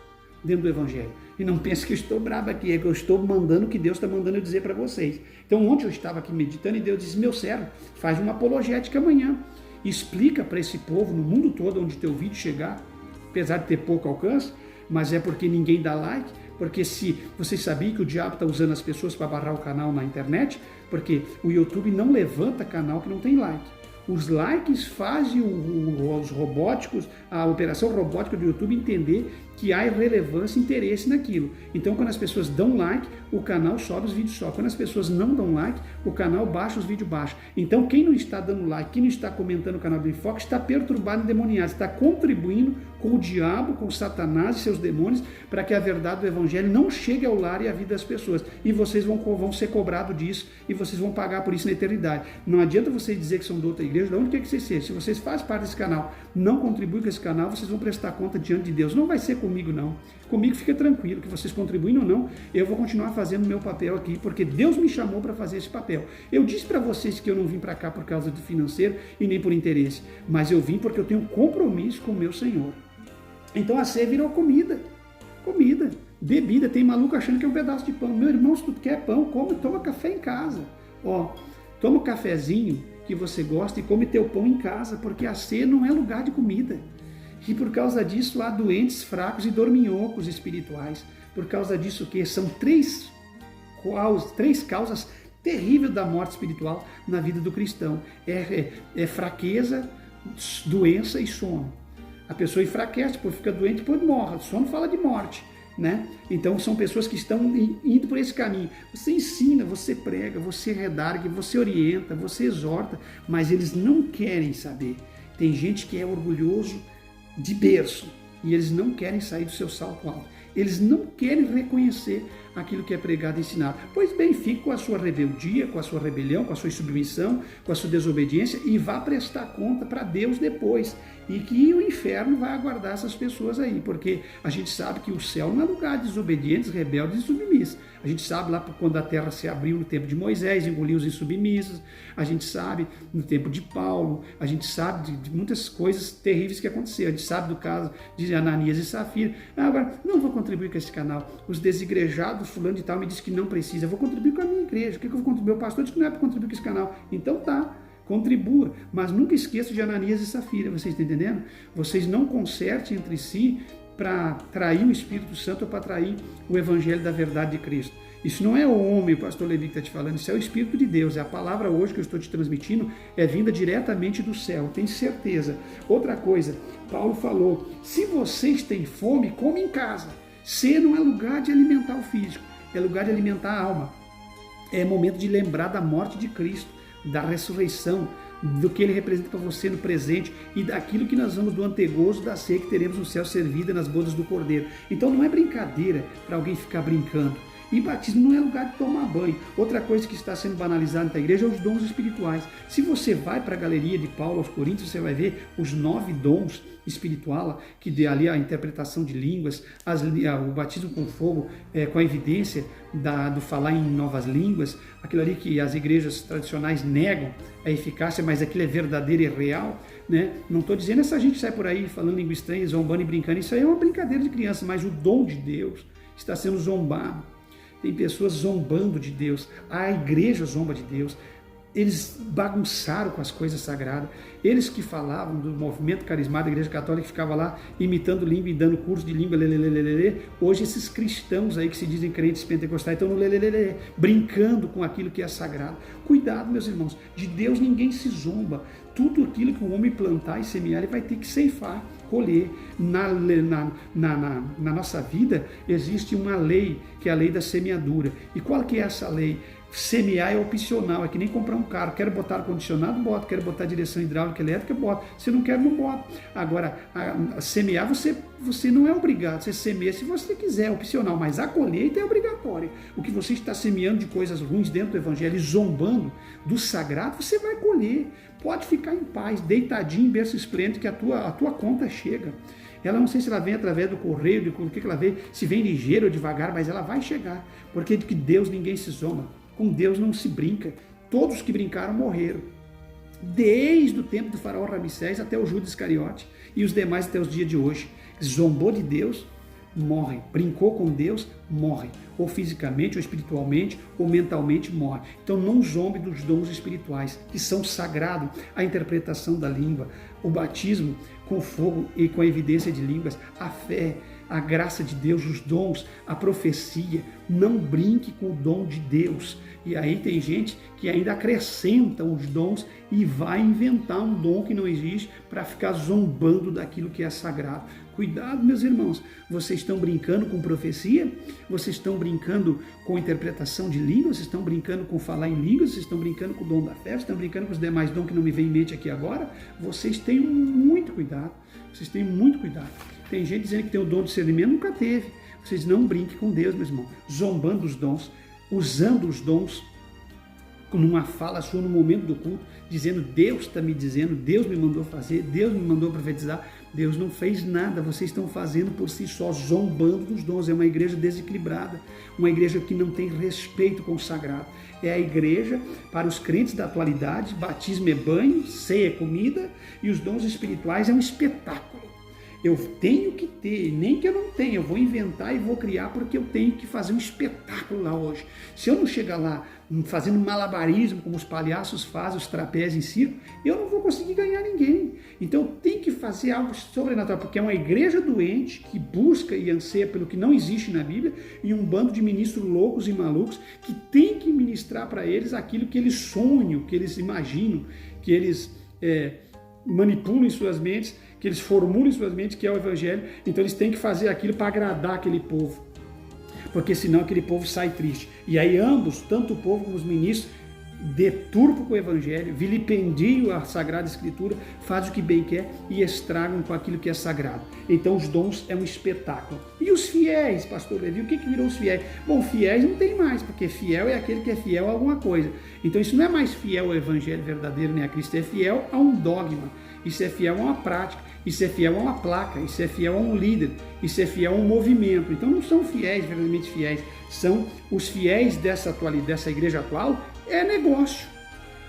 S1: dentro do evangelho. E não pense que eu estou brabo aqui, é que eu estou mandando o que Deus está mandando eu dizer para vocês. Então ontem eu estava aqui meditando e Deus disse, meu servo, faz uma apologética amanhã, explica para esse povo no mundo todo onde teu vídeo chegar, apesar de ter pouco alcance, mas é porque ninguém dá like, porque se vocês sabiam que o diabo está usando as pessoas para barrar o canal na internet, porque o YouTube não levanta canal que não tem like. Os likes fazem os robóticos, a operação robótica do YouTube entender que há relevância e interesse naquilo. Então, quando as pessoas dão like, o canal sobe, os vídeos sobem. Quando as pessoas não dão like, o canal baixa, os vídeos baixam. Então, quem não está dando like, quem não está comentando o canal do Enfoque, está perturbado e endemoniado, está contribuindo com o diabo, com Satanás e seus demônios, para que a verdade do Evangelho não chegue ao lar e à vida das pessoas. E vocês vão ser cobrados disso, e vocês vão pagar por isso na eternidade. Não adianta vocês dizer que são de outra igreja, de onde quer que vocês sejam. Se vocês fazem parte desse canal, não contribuem com esse canal, vocês vão prestar conta diante de Deus. Não vai ser comigo, não. Comigo fica tranquilo, que vocês contribuindo ou não, eu vou continuar fazendo o meu papel aqui, porque Deus me chamou para fazer esse papel. Eu disse para vocês que eu não vim para cá por causa do financeiro e nem por interesse, mas eu vim porque eu tenho um compromisso com o meu Senhor. Então a ceia virou comida, bebida. Tem maluco achando que é um pedaço de pão. Meu irmão, se tu quer pão, come, toma café em casa. Ó, toma um cafezinho que você gosta e come teu pão em casa, porque a ceia não é lugar de comida. E por causa disso há doentes, fracos e dorminhocos espirituais. Por causa disso que são três causas terríveis da morte espiritual na vida do cristão. É fraqueza, doença e sono. A pessoa enfraquece, depois fica doente, depois morre. Sono fala de morte, né? Então são pessoas que estão indo por esse caminho. Você ensina, você prega, você redargue, você orienta, você exorta, mas eles não querem saber. Tem gente que é orgulhoso de berço e eles não querem sair do seu salto alto. Eles não querem reconhecer aquilo que é pregado e ensinado. Pois bem, fique com a sua rebeldia, com a sua rebelião, com a sua insubmissão, com a sua desobediência e vá prestar conta para Deus depois. E que o inferno vai aguardar essas pessoas aí, porque a gente sabe que o céu não é lugar de desobedientes, rebeldes e submissos. A gente sabe lá quando a terra se abriu no tempo de Moisés, engoliu os insubmissos. A gente sabe no tempo de Paulo, a gente sabe de muitas coisas terríveis que aconteceram. A gente sabe do caso de Ananias e Safira. Agora, não vou contribuir com esse canal. Os desigrejados, fulano de tal, me disse que não precisa. Eu vou contribuir com a minha igreja. O que eu vou contribuir? O pastor disse que não é para contribuir com esse canal. Então tá. Contribua, mas nunca esqueça de Ananias e Safira, vocês estão entendendo? Vocês não consertem entre si para trair o Espírito Santo ou para trair o Evangelho da verdade de Cristo. Isso não é o homem, o pastor Levi que está te falando, isso é o Espírito de Deus. É a palavra hoje que eu estou te transmitindo, é vinda diretamente do céu, tem certeza. Outra coisa, Paulo falou, se vocês têm fome, come em casa. Ceia não é lugar de alimentar o físico, é lugar de alimentar a alma. É momento de lembrar da morte de Cristo, da ressurreição, do que ele representa para você no presente e daquilo que nós vamos do antegozo da ceia que teremos no céu servida nas bodas do Cordeiro. Então não é brincadeira para alguém ficar brincando. E batismo não é lugar de tomar banho. Outra coisa que está sendo banalizada na igreja é os dons espirituais. Se você vai para a galeria de Paulo aos Coríntios, você vai ver os 9 dons espirituais, que dê ali a interpretação de línguas, o batismo com fogo, com a evidência do falar em novas línguas, aquilo ali que as igrejas tradicionais negam a eficácia, mas aquilo é verdadeiro e real. Né? Não estou dizendo essa gente sai por aí falando língua estranha, zombando e brincando, isso aí é uma brincadeira de criança, mas o dom de Deus está sendo zombado. Tem pessoas zombando de Deus, a igreja zomba de Deus, eles bagunçaram com as coisas sagradas, eles que falavam do movimento carismático da igreja católica, que ficava lá imitando língua e dando curso de língua, hoje esses cristãos aí que se dizem crentes pentecostais estão no brincando com aquilo que é sagrado. Cuidado, meus irmãos, de Deus ninguém se zomba, tudo aquilo que o homem plantar e semear, ele vai ter que ceifar, colher. Na nossa vida existe uma lei, que é a lei da semeadura. E qual que é essa lei? Semear é opcional, é que nem comprar um carro. Quero botar ar-condicionado, bota. Quero botar direção hidráulica elétrica, bota. Se não quer, não bota. Agora, semear você não é obrigado. Você semeia se você quiser, é opcional. Mas a colheita é obrigatória. O que você está semeando de coisas ruins dentro do evangelho e zombando do sagrado, você vai colher. Pode ficar em paz, deitadinho em berço esplêndido, que a tua conta chega. Ela não sei se ela vem através do correio, do que ela vem, se vem ligeiro ou devagar, mas ela vai chegar. Porque de que Deus ninguém se zomba. Com Deus não se brinca. Todos que brincaram morreram. Desde o tempo do faraó Ramsés até o Judas Iscariote e os demais até os dias de hoje. Zombou de Deus, morre. Brincou com Deus, morre. Ou fisicamente, ou espiritualmente, ou mentalmente, morre. Então não zombe dos dons espirituais, que são sagrados. A interpretação da língua, o batismo com fogo e com a evidência de línguas, a fé, a graça de Deus, os dons, a profecia. Não brinque com o dom de Deus. E aí tem gente que ainda acrescenta os dons e vai inventar um dom que não existe para ficar zombando daquilo que é sagrado. Cuidado, meus irmãos, vocês estão brincando com profecia? Vocês estão brincando com interpretação de línguas? Vocês estão brincando com falar em línguas? Vocês estão brincando com o dom da fé? Vocês estão brincando com os demais dons que não me vem em mente aqui agora? Vocês tenham muito cuidado. Vocês tenham muito cuidado. Tem gente dizendo que tem o dom de discernimento, nunca teve. Vocês não brinquem com Deus, meu irmão. Zombando os dons, usando os dons numa fala sua no momento do culto, dizendo Deus está me dizendo, Deus me mandou fazer, Deus me mandou profetizar. Deus não fez nada, vocês estão fazendo por si só, zombando dos dons. É uma igreja desequilibrada, uma igreja que não tem respeito com o sagrado. É a igreja para os crentes da atualidade, batismo é banho, ceia é comida e os dons espirituais é um espetáculo. Eu tenho que ter, nem que eu não tenha, eu vou inventar e vou criar porque eu tenho que fazer um espetáculo lá hoje. Se eu não chegar lá fazendo malabarismo, como os palhaços fazem, os trapézios em circo, eu não vou conseguir ganhar ninguém. Então eu tenho que fazer algo sobrenatural, porque é uma igreja doente que busca e anseia pelo que não existe na Bíblia e um bando de ministros loucos e malucos que tem que ministrar para eles aquilo que eles sonham, que eles imaginam, que eles manipulam em suas mentes, que eles formulam em suas mentes, que é o Evangelho. Então eles têm que fazer aquilo para agradar aquele povo, porque senão aquele povo sai triste. E aí ambos, tanto o povo como os ministros, deturpam com o Evangelho, vilipendiam a Sagrada Escritura, fazem o que bem quer e estragam com aquilo que é sagrado. Então os dons é um espetáculo. E os fiéis, pastor Levi, o que virou os fiéis? Bom, fiéis não tem mais, porque fiel é aquele que é fiel a alguma coisa. Então isso não é mais fiel ao Evangelho verdadeiro, nem a Cristo, é fiel a um dogma, isso é fiel a uma prática, isso é fiel a uma placa, isso é fiel a um líder, isso é fiel a um movimento. Então não são fiéis, verdadeiramente fiéis, são os fiéis dessa igreja atual, é negócio,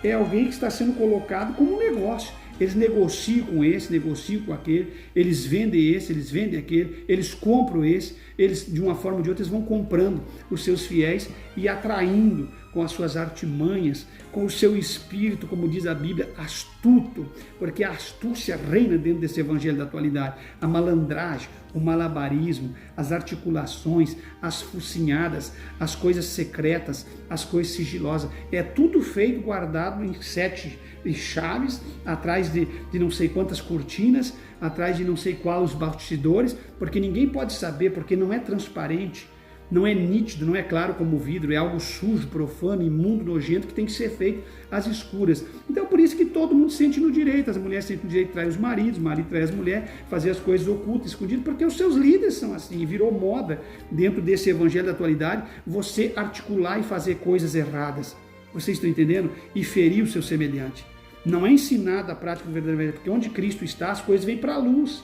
S1: é alguém que está sendo colocado como um negócio. Eles negociam com esse, negociam com aquele, eles vendem esse, eles vendem aquele, eles compram esse, eles de uma forma ou de outra eles vão comprando os seus fiéis e atraindo com as suas artimanhas, com o seu espírito, como diz a Bíblia, astuto, porque a astúcia reina dentro desse evangelho da atualidade. A malandragem, o malabarismo, as articulações, as focinhadas, as coisas secretas, as coisas sigilosas. É tudo feito, guardado em 7 chaves, atrás de não sei quantas cortinas, atrás de não sei qual os bastidores, porque ninguém pode saber, porque não é transparente. Não é nítido, não é claro como o vidro, é algo sujo, profano, imundo, nojento, que tem que ser feito às escuras. Então, por isso que todo mundo sente no direito, as mulheres sentem no direito de trair os maridos, o marido trai as mulheres, fazer as coisas ocultas, escondidas, porque os seus líderes são assim, virou moda dentro desse evangelho da atualidade, você articular e fazer coisas erradas. Vocês estão entendendo? E ferir o seu semelhante. Não é ensinado a prática do verdadeiro evangelho, porque onde Cristo está, as coisas vêm para a luz.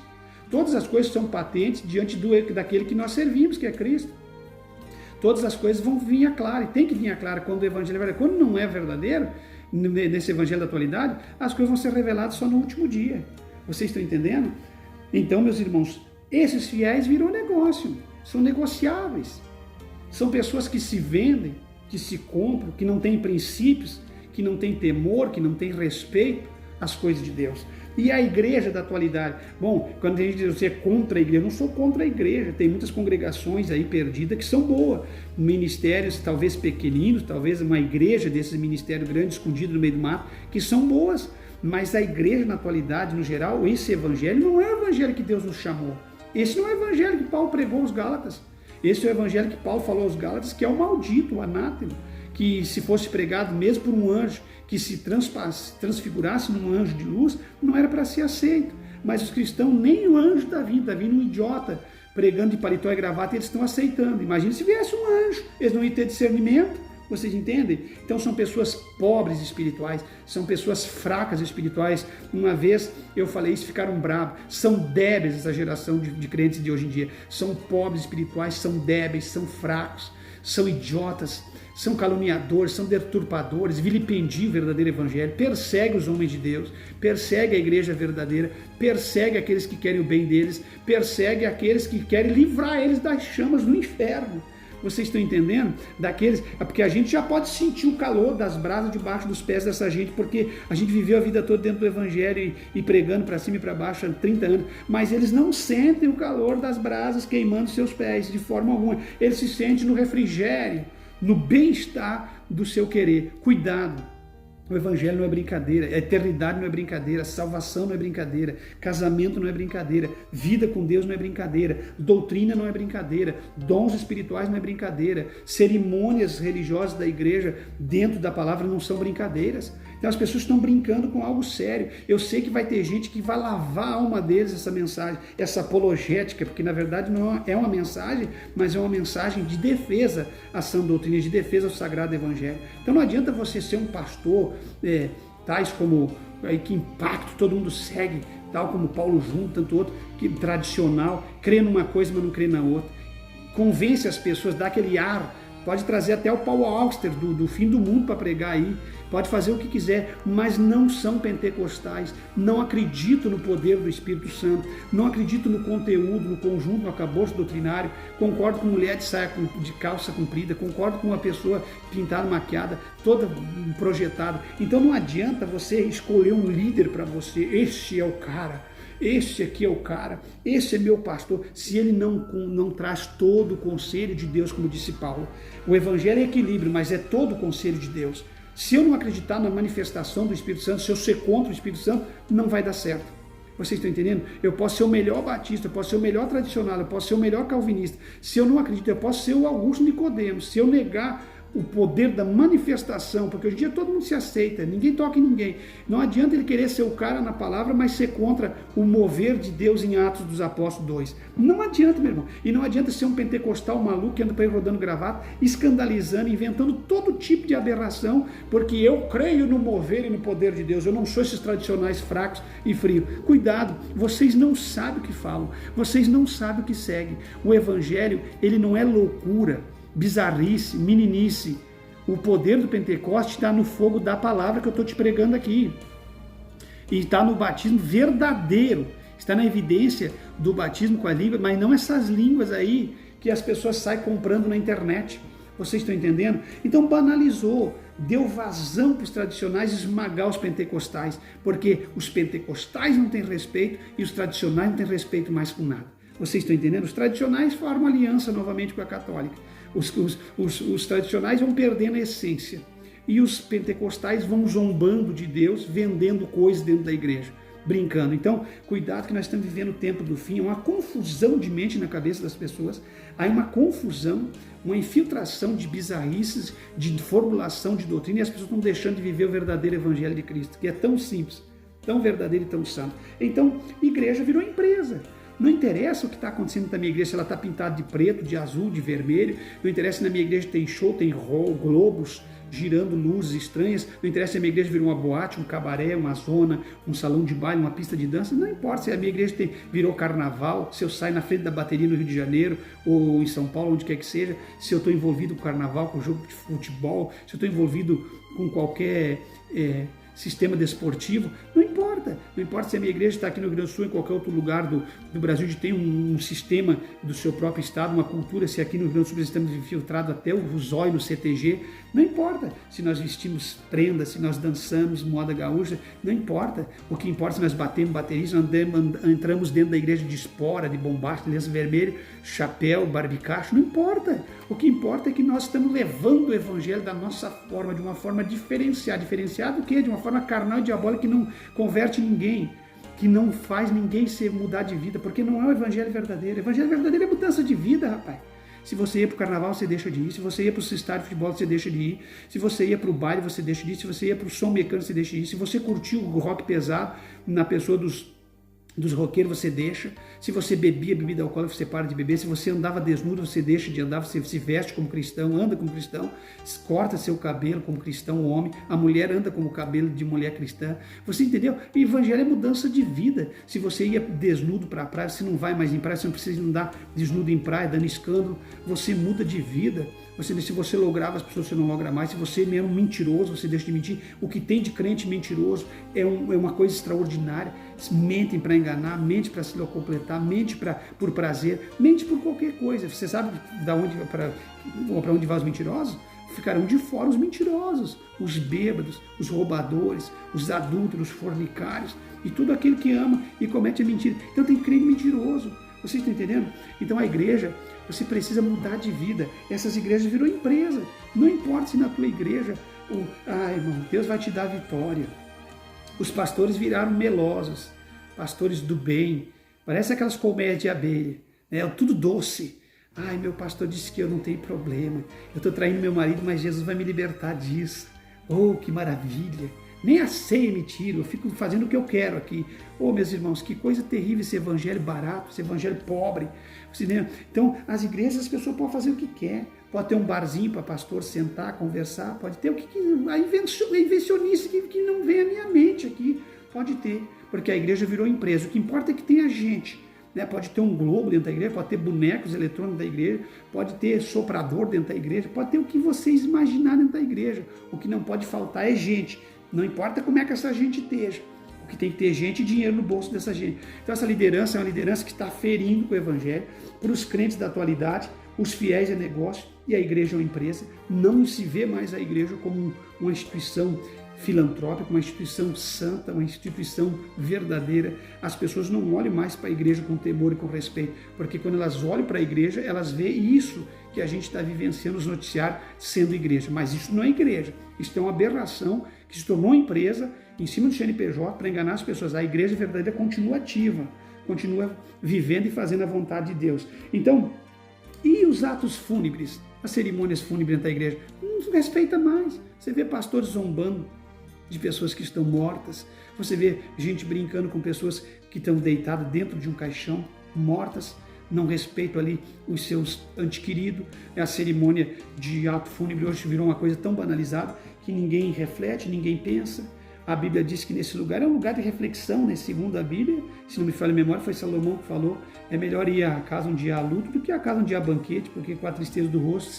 S1: Todas as coisas são patentes diante daquele que nós servimos, que é Cristo. Todas as coisas vão vir a clara, e tem que vir a clara quando o evangelho é verdadeiro. Quando não é verdadeiro, nesse evangelho da atualidade, as coisas vão ser reveladas só no último dia. Vocês estão entendendo? Então, meus irmãos, esses fiéis viram negócio, são negociáveis. São pessoas que se vendem, que se compram, que não têm princípios, que não têm temor, que não têm respeito às coisas de Deus. E a igreja da atualidade? Bom, quando a gente diz você é contra a igreja, eu não sou contra a igreja, tem muitas congregações aí perdidas que são boas, ministérios talvez pequeninos, talvez uma igreja desses ministérios grandes, escondidos no meio do mato, que são boas, mas a igreja na atualidade, no geral, esse evangelho não é o evangelho que Deus nos chamou, esse não é o evangelho que Paulo pregou aos Gálatas, esse é o evangelho que Paulo falou aos Gálatas, que é o maldito, o anátema, que se fosse pregado mesmo por um anjo, que se transfigurasse num anjo de luz, não era para ser aceito. Mas os cristãos, nem o anjo está vindo um idiota pregando de paletó e gravata, eles estão aceitando. Imagina se viesse um anjo, eles não iam ter discernimento, vocês entendem? Então são pessoas pobres espirituais, são pessoas fracas espirituais. Uma vez eu falei isso, ficaram bravos, são débeis essa geração de crentes de hoje em dia, são pobres espirituais, são débeis, são fracos, são idiotas, são caluniadores, são deturpadores, vilipendiam o verdadeiro evangelho, persegue os homens de Deus, persegue a igreja verdadeira, persegue aqueles que querem o bem deles, persegue aqueles que querem livrar eles das chamas do inferno. Vocês estão entendendo? Porque a gente já pode sentir o calor das brasas debaixo dos pés dessa gente, porque a gente viveu a vida toda dentro do evangelho e pregando para cima e para baixo há 30 anos, mas eles não sentem o calor das brasas queimando seus pés de forma alguma. Eles se sentem no refrigério, no bem-estar do seu querer. Cuidado, o evangelho não é brincadeira, a eternidade não é brincadeira, a salvação não é brincadeira, casamento não é brincadeira, vida com Deus não é brincadeira, doutrina não é brincadeira, dons espirituais não é brincadeira, cerimônias religiosas da igreja dentro da palavra não são brincadeiras. Então as pessoas estão brincando com algo sério. Eu sei que vai ter gente que vai lavar a alma deles essa mensagem, essa apologética, porque na verdade não é uma mensagem, mas é uma mensagem de defesa à sã doutrina, de defesa ao sagrado evangelho. Então não adianta você ser um pastor, tais como aí, que impacto, todo mundo segue, tal como Paulo Júnior, tanto outro, que tradicional, crê numa coisa, mas não crê na outra. Convence as pessoas, dá aquele ar. Pode trazer até o Paul Auster do fim do mundo para pregar aí, pode fazer o que quiser, mas não são pentecostais, não acreditam no poder do Espírito Santo, não acreditam no conteúdo, no conjunto, no arcabouço doutrinário, concordo com mulher de calça comprida, concordo com uma pessoa pintada, maquiada, toda projetada. Então não adianta você escolher um líder para você, este é o cara. Este aqui é o cara, esse é meu pastor, se ele não traz todo o conselho de Deus, como disse Paulo. O evangelho é equilíbrio, mas é todo o conselho de Deus. Se eu não acreditar na manifestação do Espírito Santo, se eu ser contra o Espírito Santo, não vai dar certo. Vocês estão entendendo? Eu posso ser o melhor batista, eu posso ser o melhor tradicional, eu posso ser o melhor calvinista. Se eu não acredito, eu posso ser o Augusto Nicodemos. Se eu negar o poder da manifestação, porque hoje em dia todo mundo se aceita, ninguém toca em ninguém. Não adianta ele querer ser o cara na palavra, mas ser contra o mover de Deus em Atos dos Apóstolos 2. Não adianta, meu irmão. E não adianta ser um pentecostal maluco que anda por aí rodando gravata, escandalizando, inventando todo tipo de aberração, porque eu creio no mover e no poder de Deus. Eu não sou esses tradicionais fracos e frios. Cuidado, vocês não sabem o que falam, vocês não sabem o que seguem. O evangelho, ele não é loucura, bizarrice, meninice. O poder do Pentecoste está no fogo da palavra que eu estou te pregando aqui. E está no batismo verdadeiro. Está na evidência do batismo com a língua, mas não essas línguas aí que as pessoas saem comprando na internet. Vocês estão entendendo? Então banalizou, deu vazão para os tradicionais esmagar os pentecostais, porque os pentecostais não têm respeito e os tradicionais não têm respeito mais com nada. Vocês estão entendendo? Os tradicionais formam aliança novamente com a católica. Os tradicionais vão perdendo a essência. E os pentecostais vão zombando de Deus, vendendo coisas dentro da igreja, brincando. Então, cuidado que nós estamos vivendo o tempo do fim, é uma confusão de mente na cabeça das pessoas, há uma confusão, uma infiltração de bizarrices, de formulação de doutrina, e as pessoas estão deixando de viver o verdadeiro evangelho de Cristo, que é tão simples, tão verdadeiro e tão santo. Então, igreja virou empresa. Não interessa o que está acontecendo na minha igreja, se ela está pintada de preto, de azul, de vermelho, não interessa se na minha igreja tem show, tem globos, girando luzes estranhas, não interessa se a minha igreja virou uma boate, um cabaré, uma zona, um salão de baile, uma pista de dança, não importa se a minha igreja virou carnaval, se eu saio na frente da bateria no Rio de Janeiro ou em São Paulo, onde quer que seja, se eu estou envolvido com carnaval, com jogo de futebol, se eu estou envolvido com qualquer sistema desportivo, não importa. Não importa se a minha igreja está aqui no Rio Grande do Sul, em qualquer outro lugar do Brasil, de ter um sistema do seu próprio estado, uma cultura, se aqui no Rio Grande do Sul estamos infiltrados até o zóio no CTG, não importa se nós vestimos prendas, se nós dançamos moda gaúcha, não importa. O que importa é se nós batemos bateria, se nós entramos dentro da igreja de espora, de bombacha, de lenço vermelho, chapéu, barbicacho, não importa. O que importa é que nós estamos levando o evangelho da nossa forma, de uma forma diferenciada. Diferenciada do quê? De uma forma carnal e diabólica que não converte ninguém, que não faz ninguém se mudar de vida, porque não é o evangelho verdadeiro. O evangelho verdadeiro é mudança de vida, rapaz. Se você ia para o carnaval, você deixa de ir. Se você ia para o estádio de futebol, você deixa de ir. Se você ia para o baile, você deixa de ir. Se você ia para o som mecânico, você deixa de ir. Se você curtiu o rock pesado na pessoa dos roqueiros, você deixa. Se você bebia bebida alcoólica, você para de beber. Se você andava desnudo, você deixa de andar. Você se veste como cristão, anda como cristão, corta seu cabelo como cristão, homem. A mulher anda como cabelo de mulher cristã. Você entendeu? O evangelho é mudança de vida. Se você ia desnudo para a praia, você não vai mais em praia, você não precisa andar desnudo em praia, dando escândalo. Você muda de vida. Se você lograva as pessoas, você não logra mais. Se você é um mentiroso, você deixa de mentir. O que tem de crente mentiroso é uma coisa extraordinária. Mentem para enganar, mente para se completar, mente por prazer, mente por qualquer coisa. Você sabe para onde vão os mentirosos? Ficarão de fora os mentirosos, os bêbados, os roubadores, os adúlteros, os fornicários e tudo aquele que ama e comete a mentira. Então tem crente mentiroso. Vocês estão entendendo? Então a igreja, você precisa mudar de vida. Essas igrejas viram empresa. Não importa se na tua igreja, irmão, Deus vai te dar vitória. Os pastores viraram melosos, pastores do bem. Parece aquelas colmeias de abelha, né? Tudo doce. Ai, meu pastor disse que eu não tenho problema. Eu estou traindo meu marido, mas Jesus vai me libertar disso. Oh, que maravilha. Nem a ceia me tira, eu fico fazendo o que eu quero aqui. Oh, meus irmãos, que coisa terrível esse evangelho barato, esse evangelho pobre. Então, as igrejas, as pessoas podem fazer o que quer. Pode ter um barzinho para pastor sentar, conversar, pode ter o que a invencionice que não vem à minha mente aqui. Pode ter, porque a igreja virou empresa. O que importa é que tenha gente. Né? Pode ter um globo dentro da igreja, pode ter bonecos eletrônicos da igreja, pode ter soprador dentro da igreja, pode ter o que vocês imaginarem dentro da igreja. O que não pode faltar é gente. Não importa como é que essa gente esteja. O que tem que ter gente e dinheiro no bolso dessa gente. Então essa liderança é uma liderança que está ferindo com o evangelho. Para os crentes da atualidade, os fiéis é negócio e a igreja é uma empresa. Não se vê mais a igreja como uma instituição filantrópica, uma instituição santa, uma instituição verdadeira. As pessoas não olham mais para a igreja com temor e com respeito, porque quando elas olham para a igreja, elas veem isso que a gente está vivenciando nos noticiários sendo igreja. Mas isso não é igreja, isso é uma aberração que se tornou empresa em cima do CNPJ para enganar as pessoas. A igreja verdadeira continua ativa, continua vivendo e fazendo a vontade de Deus. Então, e os atos fúnebres, as cerimônias fúnebres da igreja? Não respeita mais. Você vê pastores zombando de pessoas que estão mortas, você vê gente brincando com pessoas que estão deitadas dentro de um caixão, mortas, não respeitam ali os seus entes queridos. A cerimônia de ato fúnebre hoje virou uma coisa tão banalizada que ninguém reflete, ninguém pensa. A Bíblia diz que nesse lugar é um lugar de reflexão, né? Segundo a Bíblia, se não me falha a memória, foi Salomão que falou, é melhor ir à casa onde há luto do que à casa onde há banquete, porque com a tristeza do rosto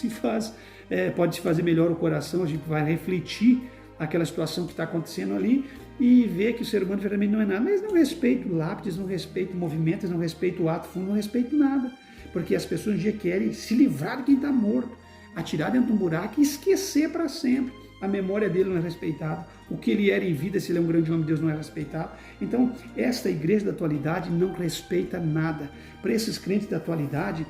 S1: pode se fazer melhor o coração, a gente vai refletir aquela situação que está acontecendo ali e ver que o ser humano verdadeiramente não é nada. Mas não respeito lápides, não respeito movimentos, não respeito o ato fundo, não respeito nada, porque as pessoas um dia querem se livrar de quem está morto. atirar dentro de um buraco e esquecer para sempre. A memória dele não é respeitada. O que ele era em vida, se ele é um grande homem de Deus, não é respeitado. Então, esta igreja da atualidade não respeita nada. Para esses crentes da atualidade,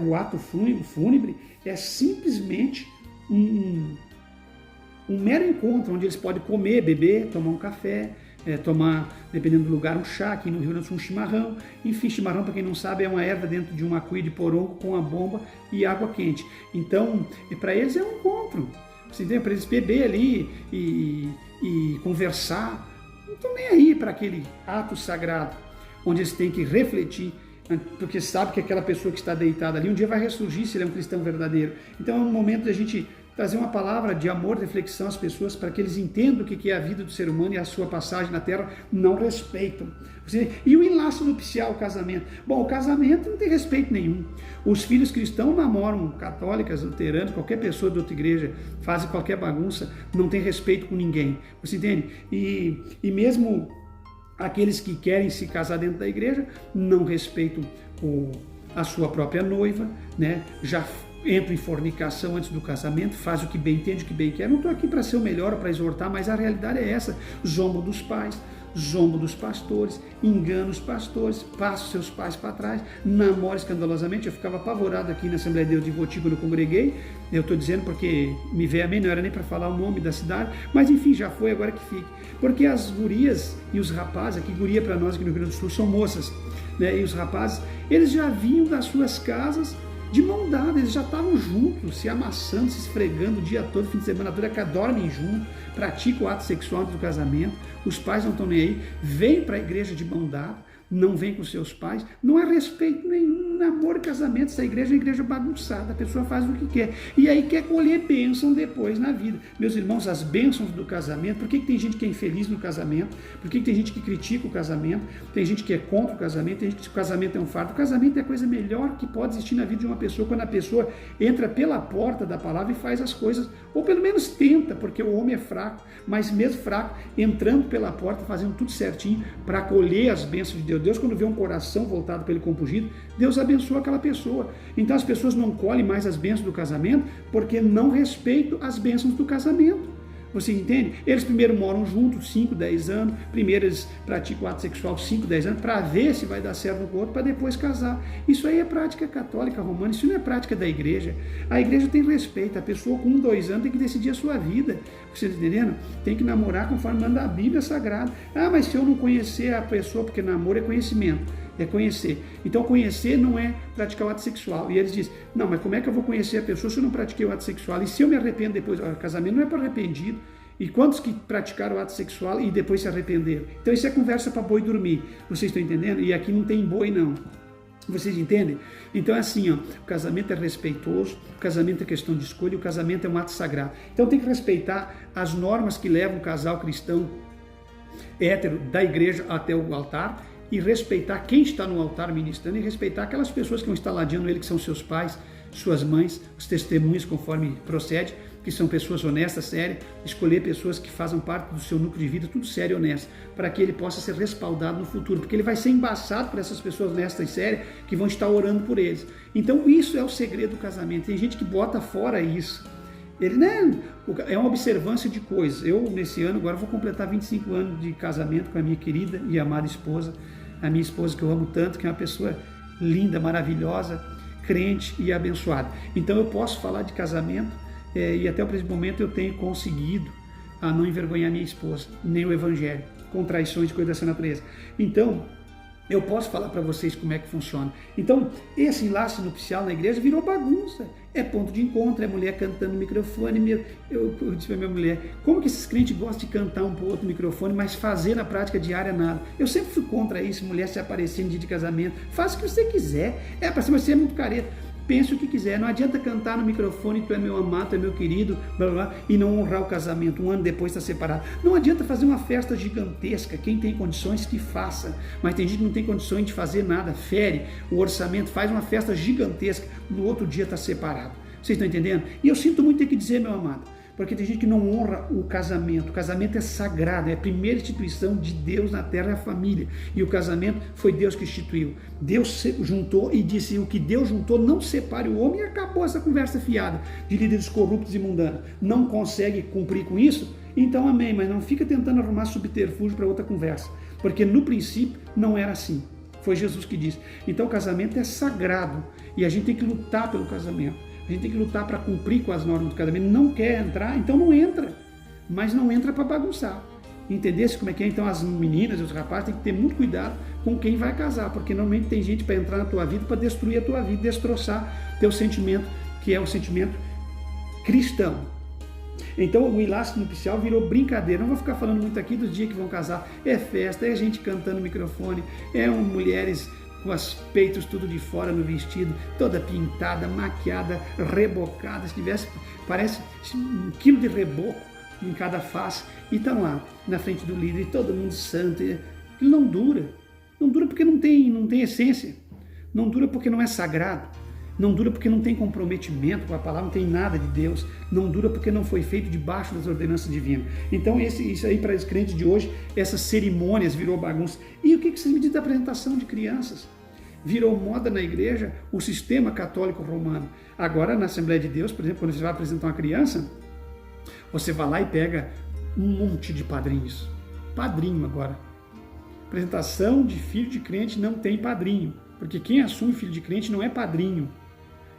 S1: o ato fúnebre é simplesmente um mero encontro, onde eles podem comer, beber, tomar um café, tomar, dependendo do lugar, um chá, aqui no Rio Grande do Sul um chimarrão. Enfim, chimarrão, para quem não sabe, é uma erva dentro de uma cuia de porongo com a bomba e água quente. Então, para eles é um encontro. Você entende? Para eles beber ali e conversar. Não estão nem aí para aquele ato sagrado, onde eles têm que refletir, porque sabe que aquela pessoa que está deitada ali um dia vai ressurgir se ele é um cristão verdadeiro. Então é um momento da gente trazer uma palavra de amor, reflexão às pessoas, para que eles entendam o que é a vida do ser humano e a sua passagem na Terra. Não respeitam. E o enlace nupcial, o casamento? Bom, o casamento não tem respeito nenhum. Os filhos cristãos namoram católicas, luteranas, qualquer pessoa de outra igreja, fazem qualquer bagunça, não tem respeito com ninguém. Você entende? E mesmo aqueles que querem se casar dentro da igreja não respeitam a sua própria noiva, né? Já entra em fornicação antes do casamento, faz o que bem entende, o que bem quer. Não estou aqui para ser o melhor ou para exortar, mas a realidade é essa. Zombo dos pais, zombo dos pastores, engana os pastores, passa os seus pais para trás, namora escandalosamente. Eu ficava apavorado aqui na Assembleia de Deus de Voti quando eu congreguei. Eu estou dizendo porque me veio a mim, não era nem para falar o nome da cidade, mas enfim, já foi, agora que fique. Porque as gurias e os rapazes, aqui guria para nós aqui no Rio Grande do Sul são moças, né? E os rapazes, eles já vinham das suas casas de mão dada, eles já estavam juntos, se amassando, se esfregando o dia todo, fim de semana todo, que dormem junto, praticam o ato sexual antes do casamento, os pais não estão nem aí, vêm para a igreja de mão dada, não vem com seus pais, não há respeito nenhum, namoro e casamento. Essa igreja é uma igreja bagunçada, a pessoa faz o que quer, e aí quer colher bênção depois na vida. Meus irmãos, as bênçãos do casamento, por que tem gente que é infeliz no casamento? Por que tem gente que critica o casamento? Tem gente que é contra o casamento, tem gente que diz que o casamento é um fardo. O casamento é a coisa melhor que pode existir na vida de uma pessoa, quando a pessoa entra pela porta da palavra e faz as coisas, ou pelo menos tenta, porque o homem é fraco, mas mesmo fraco, entrando pela porta, fazendo tudo certinho para colher as bênçãos de Deus. Deus, quando vê um coração voltado para ele compungido, Deus abençoa aquela pessoa. Então as pessoas não colhem mais as bênçãos do casamento porque não respeitam as bênçãos do casamento. Você entende? Eles primeiro moram juntos 5, 10 anos, primeiro eles praticam o ato sexual 5, 10 anos, para ver se vai dar certo um com o outro, para depois casar. Isso aí é prática católica romana, isso não é prática da igreja. A igreja tem respeito, a pessoa com 1, 2 anos tem que decidir a sua vida. Você está entendendo? Tem que namorar conforme manda a Bíblia Sagrada. Ah, mas se eu não conhecer a pessoa, porque namoro é conhecimento. É conhecer. Então conhecer não é praticar o ato sexual. E eles dizem, não, mas como é que eu vou conhecer a pessoa se eu não pratiquei o ato sexual? E se eu me arrependo depois? O casamento não é para arrependido. E quantos que praticaram o ato sexual e depois se arrependeram? Então isso é conversa para boi dormir. Vocês estão entendendo? E aqui não tem boi não. Vocês entendem? Então é assim, ó, o casamento é respeitoso, o casamento é questão de escolha, o casamento é um ato sagrado. Então tem que respeitar as normas que levam o casal cristão hétero da igreja até o altar, e respeitar quem está no altar ministrando, e respeitar aquelas pessoas que vão estar ladeando ele, que são seus pais, suas mães, os testemunhos, conforme procede, que são pessoas honestas, sérias, escolher pessoas que fazem parte do seu núcleo de vida, tudo sério e honesto, para que ele possa ser respaldado no futuro, porque ele vai ser embaçado por essas pessoas honestas e sérias que vão estar orando por eles. Então isso é o segredo do casamento. Tem gente que bota fora isso. Ele, né, é uma observância de coisas. Eu, nesse ano, agora vou completar 25 anos de casamento com a minha querida e amada esposa, a minha esposa que eu amo tanto, que é uma pessoa linda, maravilhosa, crente e abençoada. Então eu posso falar de casamento e até o presente momento eu tenho conseguido a não envergonhar minha esposa, nem o evangelho, com traições de coisa dessa natureza. Então, eu posso falar para vocês como é que funciona. Então, esse enlace nupcial na igreja virou bagunça. É ponto de encontro, é mulher cantando no microfone. Eu disse para minha mulher, como que esses crentes gostam de cantar um para o outro no microfone, mas fazer na prática diária nada? Eu sempre fui contra isso, mulher se aparecer no dia de casamento. Faça o que você quiser. Para cima, você é muito careta. Pense o que quiser, não adianta cantar no microfone, tu é meu amado, tu é meu querido, blá, blá, blá, e não honrar o casamento, um ano depois está separado. Não adianta fazer uma festa gigantesca, quem tem condições que faça, mas tem gente que não tem condições de fazer nada, fere o orçamento, faz uma festa gigantesca, no outro dia está separado. Vocês estão entendendo? E eu sinto muito ter que dizer, meu amado, Porque tem gente que não honra o casamento. O casamento é sagrado, é a primeira instituição de Deus na terra, é a família. E o casamento foi Deus que instituiu. Deus juntou e disse: o que Deus juntou, não separe o homem, e acabou essa conversa fiada de líderes corruptos e mundanos. Não consegue cumprir com isso? Então amém, mas não fica tentando arrumar subterfúgio para outra conversa. Porque no princípio não era assim. Foi Jesus que disse. Então o casamento é sagrado e a gente tem que lutar pelo casamento. A gente tem que lutar para cumprir com as normas do casamento. Não quer entrar, então não entra. Mas não entra para bagunçar. Entendesse como é que é? Então as meninas e os rapazes têm que ter muito cuidado com quem vai casar, porque normalmente tem gente para entrar na tua vida, para destruir a tua vida, destroçar teu sentimento, que é o sentimento cristão. Então o elástico nupcial virou brincadeira. Não vou ficar falando muito aqui dos dias que vão casar. É festa, é gente cantando no microfone, mulheres com os peitos tudo de fora no vestido, toda pintada, maquiada, rebocada, se tivesse, parece 1 quilo de reboco em cada face, e estão lá na frente do líder, e todo mundo santo. Ele não dura porque não tem essência, não dura porque não é sagrado, não dura porque não tem comprometimento com a palavra, não tem nada de Deus, não dura porque não foi feito debaixo das ordenanças divinas. Então isso aí para os crentes de hoje, essas cerimônias virou bagunça. E o que você me diz da apresentação de crianças? Virou moda na igreja o sistema católico romano. Agora na Assembleia de Deus, por exemplo, quando você vai apresentar uma criança, você vai lá e pega um monte de padrinhos. Padrinho agora. Apresentação de filho de crente não tem padrinho, porque quem assume filho de crente não é padrinho.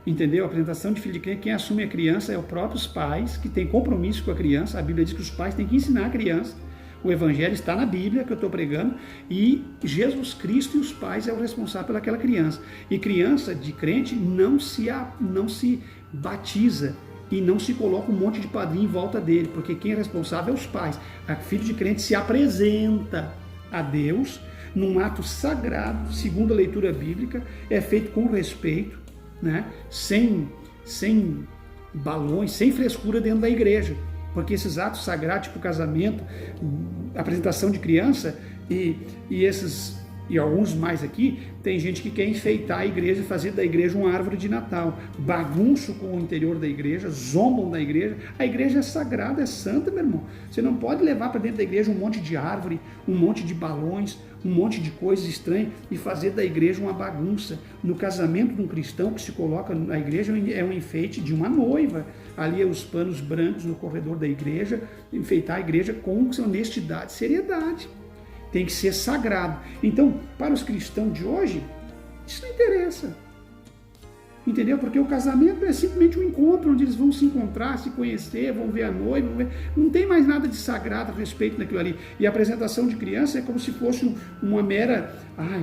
S1: Entendeu? A apresentação de filho de crente, quem assume a criança é os próprios pais, que têm compromisso com a criança. A Bíblia diz que os pais têm que ensinar a criança. O Evangelho está na Bíblia, que eu estou pregando, e Jesus Cristo e os pais é o responsável pelaquela criança. E criança de crente não se batiza e não se coloca um monte de padrinho em volta dele, porque quem é responsável é os pais. A filho de crente se apresenta a Deus num ato sagrado, segundo a leitura bíblica, é feito com respeito, né? Sem balões, sem frescura dentro da igreja. Porque esses atos sagrados, tipo casamento, apresentação de criança e alguns mais aqui, tem gente que quer enfeitar a igreja e fazer da igreja uma árvore de Natal, bagunço com o interior da igreja, zombam da igreja. A igreja é sagrada, é santa, meu irmão. Você não pode levar para dentro da igreja um monte de árvore, um monte de balões, um monte de coisas estranhas e fazer da igreja uma bagunça. No casamento de um cristão que se coloca na igreja é um enfeite de uma noiva. Ali é os panos brancos no corredor da igreja, enfeitar a igreja com honestidade, seriedade. Tem que ser sagrado. Então, para os cristãos de hoje, isso não interessa. Entendeu? Porque o casamento é simplesmente um encontro onde eles vão se encontrar, se conhecer, vão ver a noiva, não tem mais nada de sagrado a respeito daquilo ali. E a apresentação de criança é como se fosse uma mera,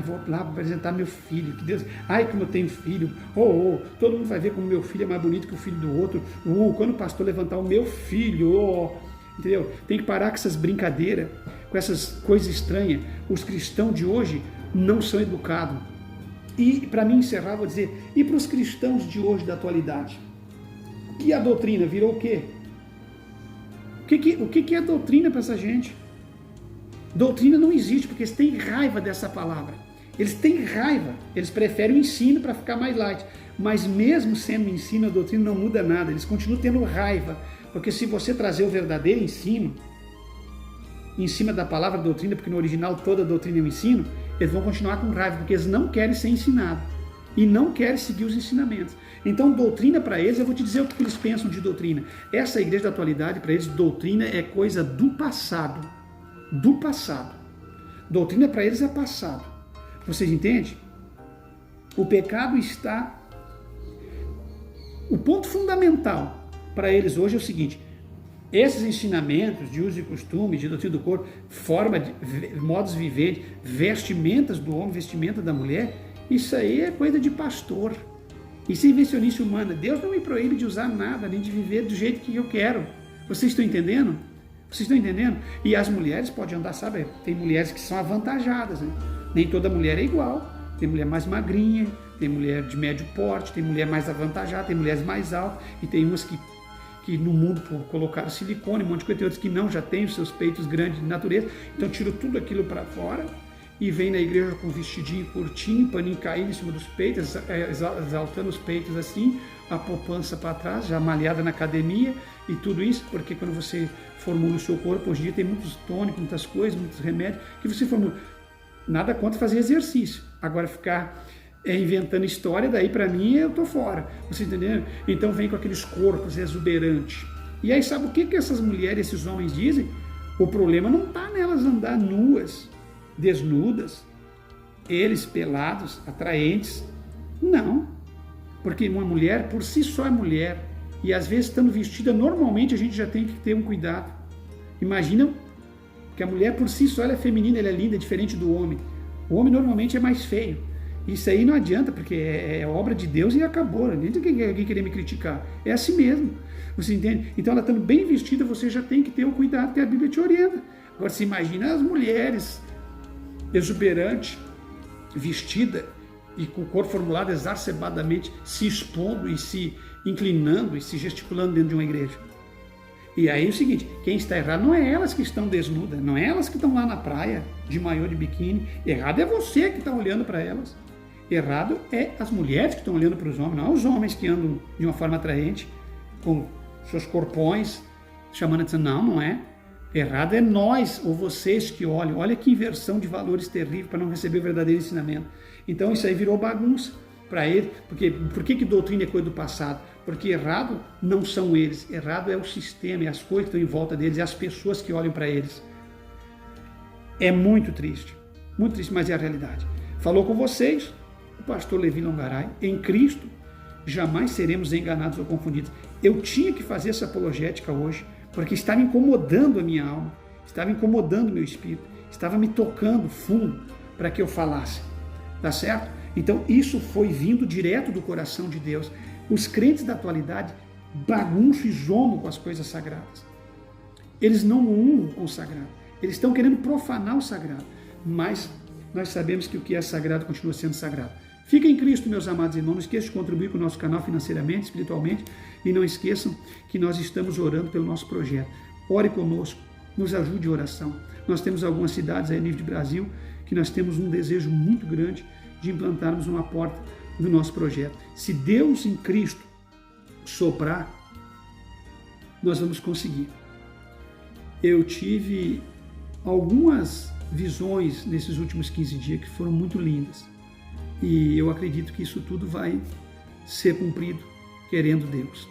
S1: vou lá apresentar meu filho, que Deus, como eu tenho filho, todo mundo vai ver como meu filho é mais bonito que o filho do outro, quando o pastor levantar o meu filho, entendeu? Tem que parar com essas brincadeiras, com essas coisas estranhas. Os cristãos de hoje não são educados. E para mim encerrar, vou dizer, e para os cristãos de hoje, da atualidade? E a doutrina virou o quê? O que é doutrina para essa gente? Doutrina não existe, porque eles têm raiva dessa palavra. Eles têm raiva, eles preferem o ensino para ficar mais light. Mas mesmo sendo ensino, a doutrina não muda nada, eles continuam tendo raiva. Porque se você trazer o verdadeiro ensino, em cima da palavra doutrina, porque no original toda a doutrina é um ensino, eles vão continuar com raiva, porque eles não querem ser ensinados e não querem seguir os ensinamentos. Então, doutrina para eles, eu vou te dizer o que eles pensam de doutrina. Essa igreja da atualidade, para eles, doutrina é coisa do passado. Do passado. Doutrina para eles é passado. Vocês entendem? O pecado está... O ponto fundamental para eles hoje é o seguinte: esses ensinamentos de uso e costume, de doutrina do corpo, forma de modos viventes, vestimentas do homem, vestimenta da mulher, isso aí é coisa de pastor. Isso é invencionice humana. Deus não me proíbe de usar nada, nem de viver do jeito que eu quero. Vocês estão entendendo? Vocês estão entendendo? E as mulheres podem andar, sabe? Tem mulheres que são avantajadas, né? Nem toda mulher é igual. Tem mulher mais magrinha, tem mulher de médio porte, tem mulher mais avantajada, tem mulheres mais altas, e tem umas que no mundo colocaram silicone, um monte de coisa, tem outros que não, já tem os seus peitos grandes de natureza, então tirou tudo aquilo para fora e vem na igreja com vestidinho curtinho, paninho caindo em cima dos peitos, exaltando os peitos assim, a poupança para trás, já malhada na academia e tudo isso, porque quando você formula o seu corpo, hoje em dia tem muitos tônicos, muitas coisas, muitos remédios, que você formula. Nada contra fazer exercício. Agora ficar inventando história, daí para mim eu tô fora. Você entendeu? Então vem com aqueles corpos exuberantes. E aí sabe o que essas mulheres, esses homens dizem? O problema não está nelas andar nuas, desnudas, eles pelados, atraentes. Não. Porque uma mulher por si só é mulher. E às vezes estando vestida normalmente a gente já tem que ter um cuidado. Imagina que a mulher por si só ela é feminina, ela é linda, diferente do homem. O homem normalmente é mais feio. Isso aí não adianta, porque é obra de Deus e acabou. Não adianta alguém querer me criticar. É assim mesmo. Você entende? Então ela estando bem vestida, você já tem que ter o cuidado que a Bíblia te orienta. Agora você imagina as mulheres exuberantes, vestida e com o corpo formulado exacerbadamente, se expondo e se inclinando e se gesticulando dentro de uma igreja. E aí é o seguinte, quem está errado não é elas que estão desnudas, não é elas que estão lá na praia de maiô, de biquíni. Errado é você que está olhando para elas. Errado é as mulheres que estão olhando para os homens, não é os homens que andam de uma forma atraente, com seus corpões, chamando a atenção. Não é. Errado é nós ou vocês que olham. Olha que inversão de valores terrível para não receber o verdadeiro ensinamento. Então isso aí virou bagunça para ele. Porque por que doutrina é coisa do passado? Porque errado não são eles. Errado é o sistema, é as coisas que estão em volta deles, é as pessoas que olham para eles. É muito triste, mas é a realidade. Falou com vocês o pastor Levi Longaray. Em Cristo jamais seremos enganados ou confundidos. Eu tinha que fazer essa apologética hoje, porque estava incomodando a minha alma, estava incomodando o meu espírito, estava me tocando fundo para que eu falasse, tá certo? Então isso foi vindo direto do coração de Deus. Os crentes da atualidade bagunçam e zombam com as coisas sagradas. Eles não honram com o sagrado, eles estão querendo profanar o sagrado, mas nós sabemos que o que é sagrado continua sendo sagrado. Fica em Cristo, meus amados irmãos. Não esqueçam de contribuir com o nosso canal financeiramente, espiritualmente. E não esqueçam que nós estamos orando pelo nosso projeto. Ore conosco, nos ajude em oração. Nós temos algumas cidades aí a nível de Brasil que nós temos um desejo muito grande de implantarmos uma porta do nosso projeto. Se Deus em Cristo soprar, nós vamos conseguir. Eu tive algumas visões nesses últimos 15 dias que foram muito lindas. E eu acredito que isso tudo vai ser cumprido, querendo Deus.